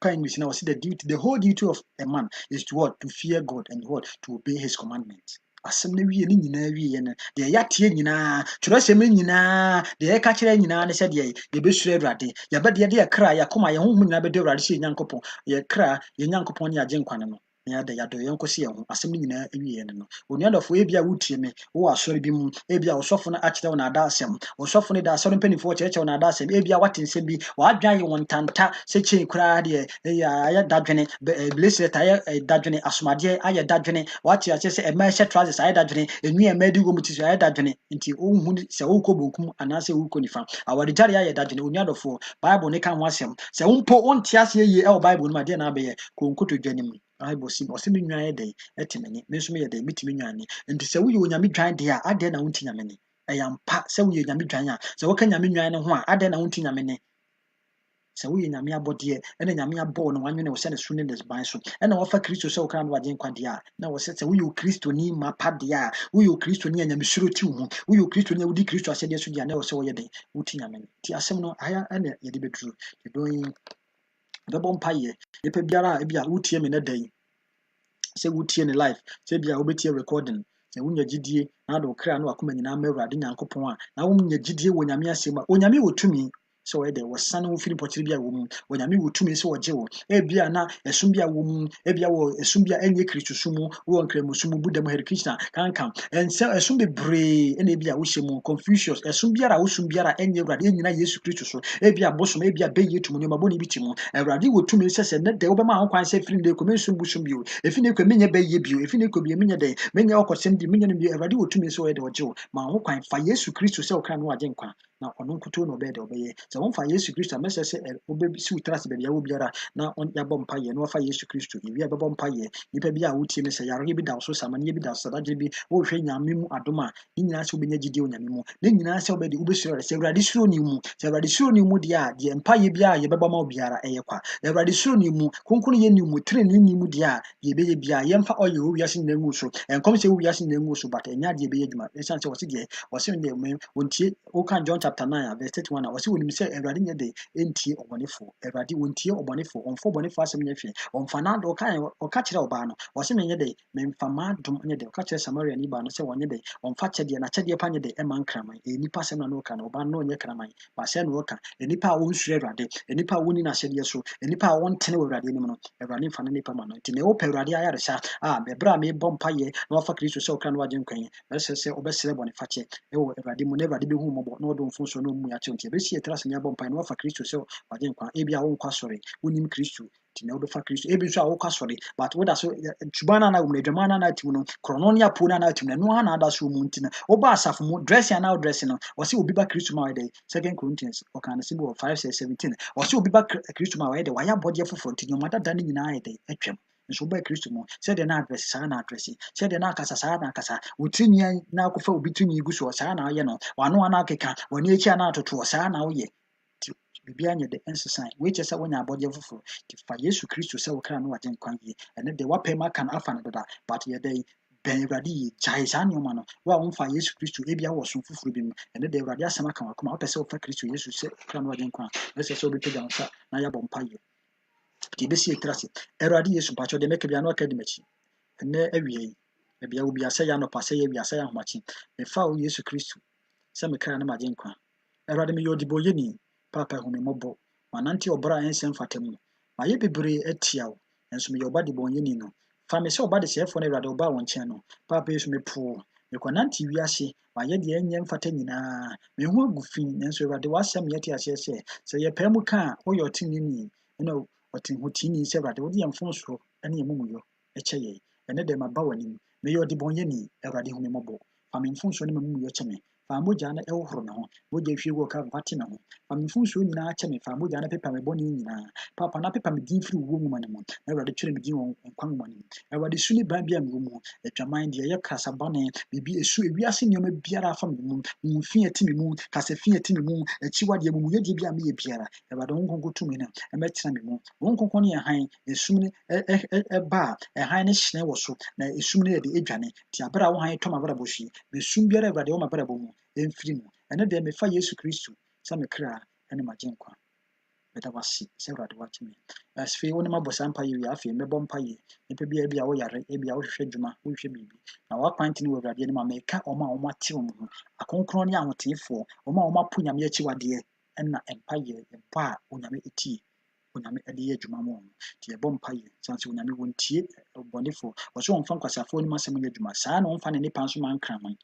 English now see the whole duty of a man is to what? To fear God and what? To obey his commandments. Asɛm na wie ne nyinaa wie ne deɛ yɛateɛ nyinaa kyerɛsɛm nyinaa deɛ yɛka kyerɛ nyinaa ne sɛ deɛ yɛbɛsuro Awurade yɛbɛdeɛ de yɛkra yɛakoma yɛn honhom nyinaa bɛda Awurade sɛ Nyankopɔn yɛkra yɛn Nyankopɔn ne agye nkwa no na yɛda yɛadɔ yɛn nkɔsi yɛn ho asɛm no nyinaa ewie no onuadɔfo ebi a wotie me wo asɔre bi mu ebi a osɔfo no akyerɛ wo na ada asɛm osɔfo no da asɔre mpanimfoɔ kyerɛkyerɛ wo na ada asɛm ebi a wate nsɛm bi wadwan yɛ wɔn tanta sɛ kyɛn koraa deɛ ayɛ dadwene bracelet ayɛ dadwene asomadeɛ ayɛ dadwene wate akyerɛ sɛ ɛma ɛhyɛ trousers ayɛ dadwene enwi ɛma di wɔ mu ti so ayɛ dadwene nti ohun sɛ wokɔ bonkum anaasɛ wokɔ nifa awadegyare ayɛ dadwene onuadɔfo bible ne ka ho asɛm sɛ wompo wonte aseɛ yie ɛwɔ bible no ma deɛ na abɛyɛ kɔnkɔtɔ dwanim Bible sim ɔsɛ me nwan yɛ dɛn ɛte m'ani me nso meyɛ dɛn metumi nwan ni nti sɛ woyɛ onyame dwan deɛ a adɛn na wonti nyame ni ɛyɛ ampa sɛ woyɛ nyame dwan a sɛ woka nyame nwan no ho a adɛn na wonti nyame ni sɛ woyɛ nyame abɔdeɛ ɛna nyame abɔɔ no wanwene wo sɛ ne so ne ne ban so ɛna wɔfa kristo sɛ wokra no wagye nkwa deɛ a na wɔsɛ sɛ woyɛ kristoni ma pa deɛ a woyɛ kristoni a nyamesuro ti wo ho woyɛ kristoni a wodi kristo ahyɛdeɛ so deɛ a na wɔ sɛ wɔyɛ dɛn woti nyame ni nti asɛm no aya ɛna yɛde bɛduru yɛdɔn bɛbɔ mpayɛ nipa biara a ebi a wotie me na dan sɛ wotie ne life sɛ bia wobɛtie recording sɛ wonya gyidie na ade okra no akoma nyinaa ma Awurade Nyankopɔn a na wonya gyidie wɔ nyame asɛm a onyame wɔ tumi sɛ wɔyɛ dɛ wɔsane wo firi pɔkyere bi a wɔ mu onyame wɔ tumi sɛ wɔgye wo ebia na ɛsom bi a wɔ mu ebia wɔ ɛsom bi a ɛnyɛ kristo som mu wɔ nkramosom mu Buddha mu Hare Krishna kankan ɛnsɛ ɛsom bebree ɛna ebia wohyɛ mu Confucius ɛsom biara a wosom biara ɛnyɛ Awurade ɛnyina Yesu Kristo so ebia bosom ebia bɛyɛ tumu nneɛma bɔne bi ti mu Awurade wɔ tumi sɛ sɛ ne dɛ wobɛma ho kwan sɛ firi ne kɔ mensom busum bio efi ne kɔ menyɛ bɛyɛ bio efi ne kɔ bi menyɛ dɛ menyɛ ɔkɔsɛm bi menyɛ no bi Awurade wɔ tumi sɛ wɔyɛ dɛ ɔgye wo ma ho kwan fa Yesu Kristo sɛ ɔkra no wagye nkwa na ɔno nkuto na ɔbɛyɛ dɛ ɔbɛyɛ sɛ wɔmfa Yesu Kristo a mɛsɛ sɛ wobɛsi wo trase baabi a wo biara na yɛabɔ mpayɛ na wɔfa Yesu Kristo yɛwie a bɛbɔ mpayɛ nipa bi a wotie me sɛ yareɛ bi da wo so samanneɛ bi da wo so sadagye bi wohwɛ nyame mu adom a ne nyinaa sɛ wobɛnya gyidie wɔ nyame mu ne nyinaa sɛ wobɛde wobɛsuro sɛ Awurade suro ne mu sɛ Awurade suro ne mu deɛ a deɛ mpayɛ bi a yɛbɛbɔ ma wo biara ɛyɛ kwa Awurade suro ne mu kronkron yɛ ne mu tire ne mu deɛ a deɛ ɛbɛyɛ biara yɛmfa ɔyɛ wo wiase nyinaa ngu so ɛnkɔm sɛ wo wiase nyinaa ngu so but ɛnyɛ adeɛ ɛbɛyɛ adwuma ɛsiane sɛ wɔse deɛ wɔse deɛ wɔntie woka John chapter 9 verse 31 a wɔse wɔnim sɛ Awurade nyɛ de ɛntie ɔbɔnefoɔ Awurade wɔntie ɔbɔnefoɔ ɔmfa ɔbɔnefoɔ asɛm nyɛ hwee ɔmfa n'adɔ ɔka kyerɛ ɔbaa no wɔse menyɛ de memfa m'adom nyɛ de ɔka kyerɛ Samaria ni baa no sɛ wɔnyɛ de ɔmfa kyɛdeɛ n'akyɛdeɛ pa nyɛ de ɛma nkraman nipa asɛm na no ɔka no ɔbaa no ɔnyɛ kraman baasɛ no ɔka nipa a wɔnsuro Awurade nipa a wɔnni n'ahyɛdeɛ so nipa a wɔntene wɔ Awurade anim no Awurade mfa no nipa ma no nti na ɛwɔpɛ Awurade ayaresa a bɛbrɛ a mebɔ mpayɛ na wafa Kristo sɛ ɔkra no wagye nkwa yi bɛsɛ sɛ ɔbɛsrɛ bɔnefakyɛ ɛwɔ Awurade mu na Awurade bɛhu mmɔbɔ na ɔde mfo so na ɔmu akyɛw nti ɛbɛsi yɛ trase ne abɔ mpae na wafa Kristo sɛ wagye nkwa ebi a wonkɔ asɔre wonim Kristo nti na wobɛfa Kristo ebi nso a wokɔ asɔre but woda so tuban na wɔ mu adwaman na atim no korɔno ne apo na atim no no ana ada so mu nti na woba asafo mu dress ana dress no wɔse obi ba Kristo ma wɔyɛ dɛ 2 Corinthians ɔka no sɛ bi wɔ 5:17 wɔse obi ba Kristo ma wɔyɛ dɛ wayɛ abɔdeɛ foforɔ nti nneɛma dada no nyinaa yɛ dɛ atwam nso ba Kristo mu sɛdeɛ na adresse saa na adresse sɛdeɛ na akasa saa na akasa wotiri na akɔfa obi tiri gu so saa na ayɛ no wano ana akeka wani akyi ana atoto saa na woyɛ bibia nyɛ de ensesan we kyɛ sɛ wonya abɔdeɛ foforɔ ti fa Yesu Kristo sɛ wo kra no wagye nkwa yie ɛne de wapɛ ma kan afa no dada but yɛ de bɛn Awurade yie gyae saa nneɛma no wo a womfa Yesu Kristo ebia wɔ so foforɔ bi mu ɛne de Awurade asɛm aka wakoma wopɛ sɛ wofa Kristo Yesu sɛ kra no wagye nkwa ɛsɛ sɛ wobɛpagya wo nsa na yɛabɔ mpayɛ ti bɛsi etrase Awurade Yesu mpakyɛ de mɛka bia no aka di makyi ɛnɛ awie yi ebia wo bia sɛ yɛ anɔpa sɛ yɛ bia sɛ yɛ ahomakye mefa wo Yesu Kristo sɛ me kra no magye nkwa Awurade me yɛ ɔdebɔyɛni Papa hu me mmɔbɔ manante ɔbra a ɛnsɛm fata mu mayɛ bebree atia wo nso meyɛ ɔba de bɔnyɛni no fa me sɛ ɔba de sɛɛfoɔ no Awurade ɔba wɔn nkyɛn no Papa Yesu mepoo mekɔnante wiase mayɛ deɛ ɛnyɛ mfata nyinaa me ho agu fi nanso Awurade w'asɛm yɛte aseɛ sɛ yɛpɛ mu ka a woyɛ ɔteneeni ɛna ɔtenhotini sɛ Awurade wode yɛ mfomsoɔ ɛne amumuyɔ ɛkyɛ yɛn ɛne dɛ maba w'anim meyɛ ɔdebɔnyɛni Awurade hu me mmɔbɔ fa me mfomsoɔ ne m'amumuyɔ kyɛ me fa mogya no ɛwohoro me ho mogya hwie wɔ ka mfate me ho fa me mfomsoɔ nyinaa kyɛ me fa mogya no pepa me bɔne nyinaa Papa na pepa me din firi wo nwoma no mu na Awurade twerɛ me din wɔ nkwa nwoma no mu Awurade su ne ban bi a mewɔ mu adwaman deɛ ɛyɛ kasabane biribi esu ewiase nneɛma biara afa me mu mfi ati me mu kasafi ati me mu akyiwadeɛ mu yɛdeɛ bi a meyɛ biara Awurade wo nkonko tumi no ɛmɛtena me mu wo nkonko ne ɛhan esum ne ɛba a ɛhan ne hyerɛn wɔ so na esum ne yɛde adwane ti abere a wo han tɔm abrabɔ hwie besum biara Awurade wɔ mabrabɔ mu ɛmfiri mu ɛne deɛ mefa Yesu Kristo sɛ me kra ɛne magye nkwa bɛda wase sɛ Awurade wakye me afei wo ne mabɔ saa mpayɛ wie afei mɛbɔ mpayɛ nipa bi a woyare ebi a wohwehwɛ adwuma wohwehwɛ biribi na wakwanti ne wɔ Awurade anim a meka ɔma a ɔmate wɔn ho akonkron ne ahoteefoɔ ɔma a ɔmapo nyame akyiwadeɛ ɛna mpayɛ ɛbɔ a onyame etie onyame ɛde yɛ adwuma ma wɔn nti yɛbɔ mpayɛ sanso onyame wɔntie bɔnefo ɔso ɔmfa nkwasafo ni masɛm nyɛ adwuma saa na ɔmfa ne nipa nso man kraman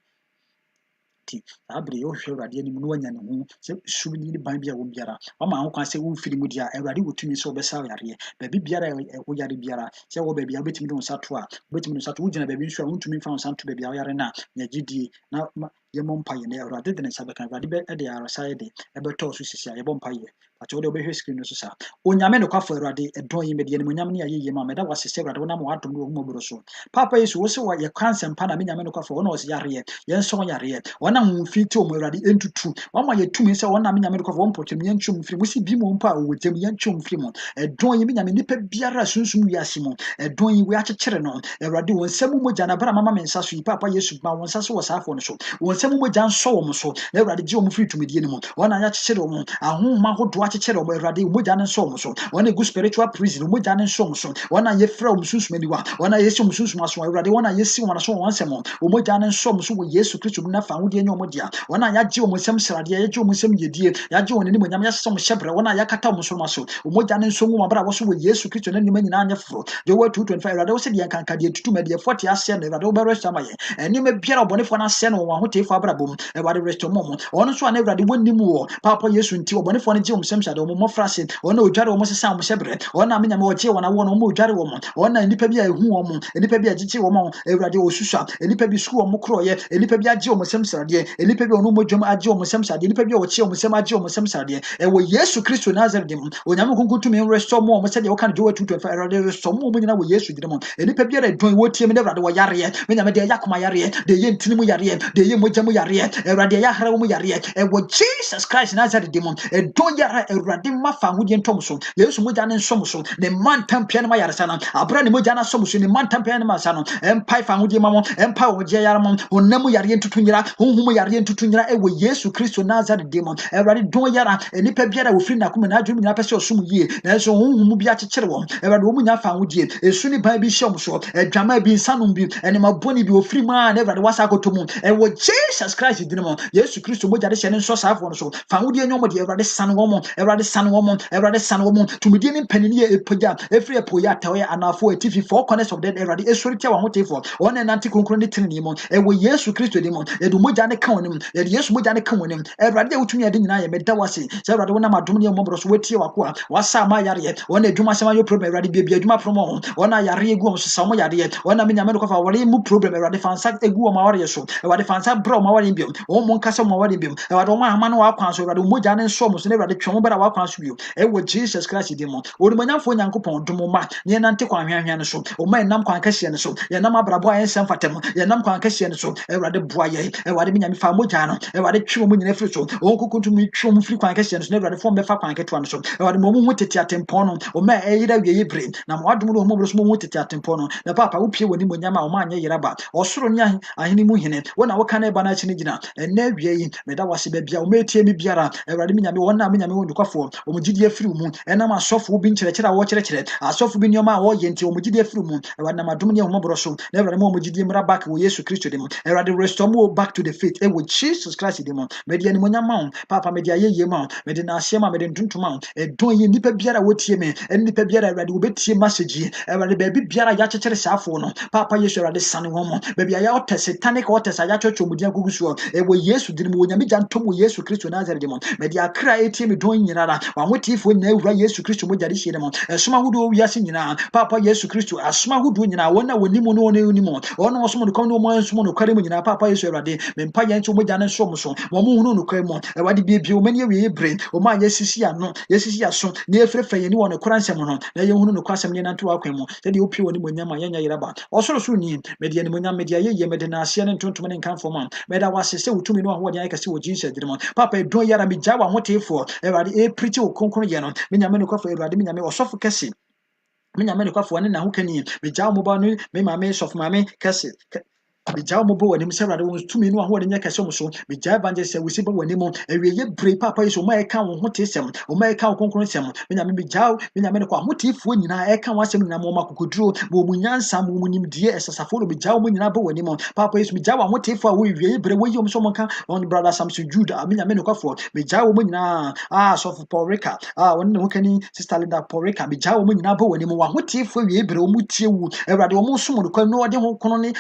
ti abere yo hwɛ Awurade anim no wanya ne ho sɛ sum ni ban bia wo biara wama ho kwan sɛ wo mfiri mu dia Awurade wotumi sɛ wobɛsa yareɛ baabi biara wo yare biara sɛ wo baabi a wobɛtumi de wo nsa to a wobɛtumi de wo nsa to wo gyina baabi nso a wontumi mfa wo nsa to baabi a wo yare na gyidie na yɛmmɔ mpaeɛ na Awurade de ne nsa bɛka Awurade de arasa yɛ de ɛbɛtɔ so sisi a yɛbɔ mpaeɛ atɔ de wobɛhwɛ screen no so saa onyame no kwafo Awurade ɛdɔn yi mede animonyam ne ayɛyɛ ma meda wase sɛ Awurade wonam w'adom ne wɔhumɔborɔ so papa yesu wo sɛ wɔyɛ kwansɛmpa na me nyame no kwafo wɔna ɔsɛ yareɛ yɛnsɔn yareɛ wɔna ho mfiri te ɔmo Awurade ɛntutu wɔma yɛtumi sɛ wɔna me nyame no kwafo wɔmpɔtwam yɛntwom mfiri mu si bi mu mpa a wɔwɔ gyam yɛntwom mfiri mu ɛdɔn yi me nyame nipa biara sunsum wiase mu ɛdɔn yi wo akyekyere no Awurade wɔn nsɛm mogya na bara mama me nsa so yi papa yesu ma wɔn nsa so wɔ saafo no so wɔn nsɛm mogya nsɔ wɔn so na Awurade gye wɔn firi tumidie no mu wɔna akyekyere wɔn ahoma ahodoɔ akyekyere wɔn Awurade mogya ne nsɔ wɔn so wɔna gu spiritual prison mogya ne nsɔ wɔn so wɔna yɛfrɛ wɔn sunsum aniwa wɔna yɛsi wɔn sunsum aso Awurade wɔna yɛsi wɔn aso wɔn nsɛm mogya ne nsɔ wɔn so wɔ Yesu Kristo mu na fa ho die nyɛ wɔn dia wɔna yɛagye wɔn nsɛm sradeɛ yɛagye wɔn nsɛm yɛdie yɛagye wɔn anim nyam yɛsɛ wɔn hyɛbrɛ wɔna yɛakata wɔn so ma so mogya ne nsɔ wɔn abra wɔ so wɔ Yesu Kristo na nnwuma nyinaa nyɛ foro Joel 2:25 Awurade wo sɛ deɛ nkanka deɛ tutu ma deɛ fɔte asɛ no Awurade wo bɛrɛsɛ ma yɛ ɛnneɛma biara ɔbɔnefoɔ no asɛ no wɔn ahoteefo abrabɔ mu Awurade rɛstɔ mɔ ɔno nso a na Awurade wɔnnim wɔ papa Yesu nti ɔbɔnefoɔ no gye wɔn nsɛm hyɛde wɔn mmɔfra ase ɔna odware wɔn sesa wɔn hyɛbrɛ ɔna me nyame ɔgye wɔn awoɔ no wɔn odware wɔn ɔna nnipa bi a ɛhu wɔn nnipa bi a gyegye wɔn Awurade ɔsusua nnipa bi su wɔn korɔyɛ nnipa bi agye wɔn nsɛm sradeɛ nnipa bi ɔno mogya mu agye wɔn nsɛm sradeɛ nnipa bi a ɔkye wɔn nsɛm agye wɔn nsɛm sradeɛ ɛwɔ Yesu Kristo Nazaret mu onyame konko tumi rɛstɔ mɔ wɔn sɛdeɛ wɔka no Joel 2:25 Awurade rɛstɔ mɔ wɔn nyinaa wɔ Yesu din mu nnipa biara ɛdɔn wɔtie me na Awurade wɔ yareɛ me nyame deɛ ɛyɛ akoma yareɛ deɛ ɛyɛ ntini mu yareɛ deɛ ɛyɛ mogya mu yareɛ Awurade ɛyɛ ahara mu yareɛ ɛwɔ Jesus Christ Nazaret din mu ɛdɔn yara Awurade ma fa ahodie ntɔm so Yesu mogya ne nsom so ne man tampia ne ma yaresa no abra ne mogya na som so ne man tampia ne ma sa no ɛmpai fa ahodie ma mo ɛmpai wɔ gye yara mo honam yareɛ ntutu nyira honhom yareɛ ntutu nyira ɛwɔ Yesu Kristo Nazaret din mu Awurade dɔn yara nipa biara wɔ firi na kuma na adwene nyina pɛ sɛ ɔsom yie nanso honhom bi akyekyere wɔn Awurade wɔn nya fa ahodie esu ne ban bi hyɛ wɔn so adwama bi nsanom bi ɛnema bɔne bi ofiri mu a na Awurade wasa akoto mu ɛwɔ Jesus Christ din mu Yesu Kristo mogya de hyɛ ne nsɔ saafo no so fa ahodie nyɔm de Awurade san wɔn Awurade san wɔn Awurade san wɔn tumidie ne mpanini yɛ epogya efiri epoya atawɛ anafo etifi four corners of the Awurade esori tia wɔn ho tefo wɔn nante kronkron ne tene mu ɛwɔ Yesu Kristo din mu edu mogya ne ka wɔn nim yɛde Yesu mogya ne ka wɔn nim Awurade a wotumi yɛde nyinaa yɛ meda wase sɛ Awurade wɔn nam adom ne mmɔborɔ so wetie wako a wasa ma yareɛ wɔn adwuma sɛm ayɛ problem Awurade bia adwuma promo wɔn a yareɛ egu wɔn so sa wɔn yareɛ wɔn na me nyame no kɔfa wɔre mu problem Awurade fansa egu wɔn awareɛ so Awurade fansa bra wɔn awareɛ biom wɔn mo nkasa wɔn awareɛ biom Awurade wɔn ahama no wakwan so Awurade mogya ne nso wɔn so na Awurade twɛn wɔn bra wakwan so biom ɛwɔ Jesus Christ din mu onimanyamfo Nyankopɔn dom ma ne nante kwan hwehwɛ no so o ma nam kwan kɛseɛ no so yɛ nam abrabɔ a yɛnsɛm fatam yɛ nam kwan kɛseɛ no so Awurade boa yɛ Awurade me nyame fa mogya no Awurade twe wɔn nyina firi so wɔn kokontumi twe wɔn firi kwan kɛseɛ no so na Awurade fɔm bɛfa kwan ketewa no so Awurade mo ho tete atempɔn no o ma ɛyira wie yɛbre na mo adom no mo bro so mo ho tete atempɔn no na papa wo pie wɔ ni monyam a o ma anyɛ yeraba ɔsoro ne ahene mu hene wɔna wɔka na ɛba na akyi ne gyina ɛnɛ wie yi meda wase ba bia o ma etie mi biara Awurade me nyame wɔn na me nyame wɔn dukɔfo o mo gidie firi mu ɛnam asɔfo bi nkyerɛkyerɛ a wɔkyerɛkyerɛ asɔfo bi nneɛma a wɔyɛ nti o mo gidie firi mu Awurade nam adom ne ho bro so na Awurade mo gidie mmra back wɔ Yesu Kristo dem Awurade restore mo back to the faith ɛwɔ Jesus Christ dem me de animonyam ma papa me de ayɛyɛ ma me de na ahyɛ ma me de ntuntum ma ɛdɔn yi nipa biara wɔtie me nipa biara Awurade wo betie message yi Awurade baabi biara yɛakyekyere saafo no papa Yesu Awurade sane wɔn mo baabi a yɛɔtɛ satanic ɔtɛ sa yɛatwetwe mu dia gugu so ɛwɔ Yesu din mu onyame gya ntom wɔ Yesu Kristo Nazaret dem me de akra etie me dɔn nyinara wɔhotiefo nyina awura Yesu Kristo mogya de hyɛ dem ɛsoma hodo wiase nyinaa papa Yesu Kristo asoma hodo nyinaa wɔn a wɔnim no wɔn anim wɔn a wɔsom no kɔm no wɔn nsom no kware mu nyinaa papa Yesu Awurade me mpa yɛn nso mogya ne nsom so wɔn mu hunu no kware mu Awurade biebie wɔn ani awie brain wɔn a yɛsisi ano yɛsisi aso na yɛfrɛfrɛ yɛn ni wɔn no kora nsɛm no na yɛhunu no kwasɛm ne nanto akwan mu sɛdeɛ opie wɔ ne monyam a yɛnya yeraba ɔsoro so ni me de ne monyam me de ayɛyɛ me de na aseɛ ne ntontom ne nkanfo ma me da wase sɛ wotumi no ahoɔden ayɛ kɛse wɔ Jesus din mu papa ɛdɔn yara me gya wɔ ahoteefo Awurade preach wo kronkron yɛ no me nyame no kɔfo Awurade me nyame ɔsɔfo kɛse me nyame no kɔfo ne na ho kani me gya wo mobile no me maame sɔfo maame kɛse Bijao Mobo and himself, I don't to me no one in Yakasomo, Bija Evangelist, we see but when him, and we brave papa is on my account, what is some, or my account concurrence, when I may be Jow, when I may know what if when I can watch him in a moment could draw, Womunian, some woman dear as a follow Bijao when I bo anymore. Papa is Bija, what if we but away you someone can on brother Samson Judah, I mean, I may know for Bijao woman, so for Porrica, when no can sister Linda Porrica, Bijao woman, Nabo anymore. What if we able to mute you, ever almost someone who no idea who can only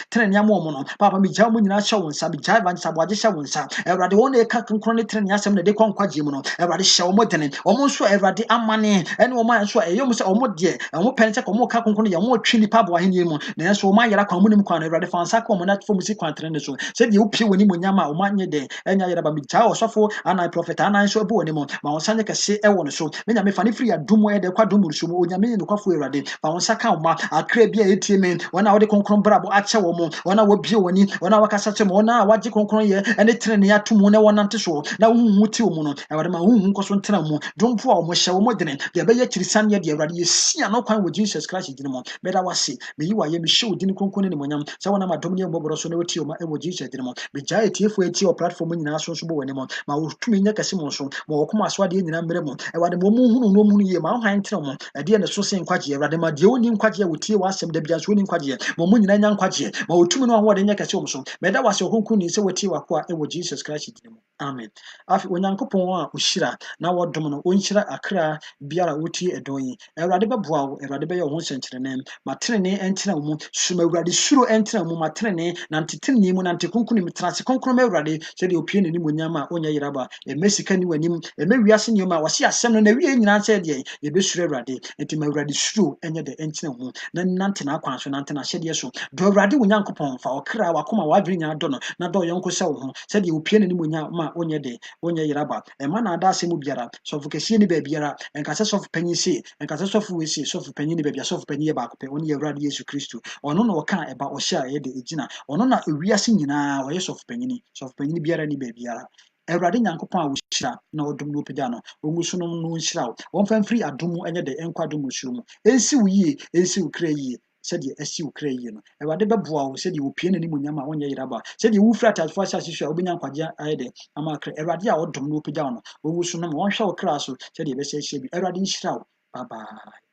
Papa mi jamu nyina show nsa bi jai ban sabo age show nsa Ewrade won e ka konkro ne tren yasem na de kwankwaje mu no Ewrade show mo dene omo nso Ewrade amane ene omo nso eyom se omo de omo pense ko omo ka konkro ne ye omo twi nipa bo ahene mu na nso omo ayera kwa munim kwa na Ewrade fansa ka omo na fo musi kwa tren ne so se de opie woni mo nyama omo anye de enya yera ba mi jai osofo ana prophet ana nso ebo woni mo ma won sanye kese e won so me nya me fa ne free adumo e de kwa dumo so mo onyame ne kwafo Ewrade fa won saka oma akra bia etie me wona wo de konkro brabo ache wo mo wona wo bie woni wona wakasa che mo na waje konkron ye ene trene ya tumu ne wonante so na huhu ti omu no Ewrade ma huhu nkoso ntena mu domfo a mo hye wo mo dene de be ye kirisan ye de Ewrade ye sia no kwan wo Jesus Christ dine mo me da wase me yi wa ye me hye odini konkron ne monyam se wona ma dom ne mboboro so na wati o ma e wo Jesus dine mo be ja etiefo eti o platform nyina so so bo woni mo ma wo tumi nya kase mo so ma wo koma so ade nyina mre mo Ewrade mo mu hunu no mu ye ma hwan ntena mo ade ne so se nkwaje Ewrade ma de oni nkwaje wo tie wa asem da bia so oni nkwaje mo mu nyina nya nkwaje ma wo tumi no ho ade nya kase mo so me da wase okunku ni se wati wa ko a e wo Jesus Christ dine mo amen afi onyankopon a ohyira na wodom no onhyira akra biara wotie edon yi Ewrade beboa wo Ewrade be ye ho senkyerene matrene entena mu suma Ewrade suro entena mu matrene na ntetene mu na ntekunku ni metrase konkro ma Ewrade se de opie ni monyam a onya yiraba emesika ni wanim emewiase ni ma wase asem no na wie nyina se de ye be suro Ewrade enti ma Ewrade suro enye de entena mu na nante na akwan so nante na hyede so do Ewrade onyankopon fa okra wakoma wadwe nya do no na do yonko se wo ho se de opie ni monyam ma onye de onye yiraba ema na ada asem biara sofu kese ni ba biara enka se sofu panyi se enka se sofu we se sofu panyi ni ba bia sofu panyi ba ko pe oni Ewrade Yesu Kristo ono na oka eba ohia ye de ejina ono na ewiase nyina wo ye sofu panyi biara ni ba biara Ewrade nyankopon a wohyira na odom no pagya no onguso no no nhyira wo wonfa mfiri adomu enye de enkwa domu hiro mu ensi wo yie ensi wo kra yie sɛdeɛ asi wo kra yie no Ewrade bɛboa wo sɛdeɛ wopie n'anim onyam a wonyɛ yiraba sɛdeɛ wofiri atasefo ahyɛ a wobɛnya nkwagye ayɛ de ama akra Ewrade a odom no pagya no onguso no ma wɔnhwɛ wo kra so sɛdeɛ ɛbɛhyɛ hyɛ bi Ewrade nhyira wo bye bye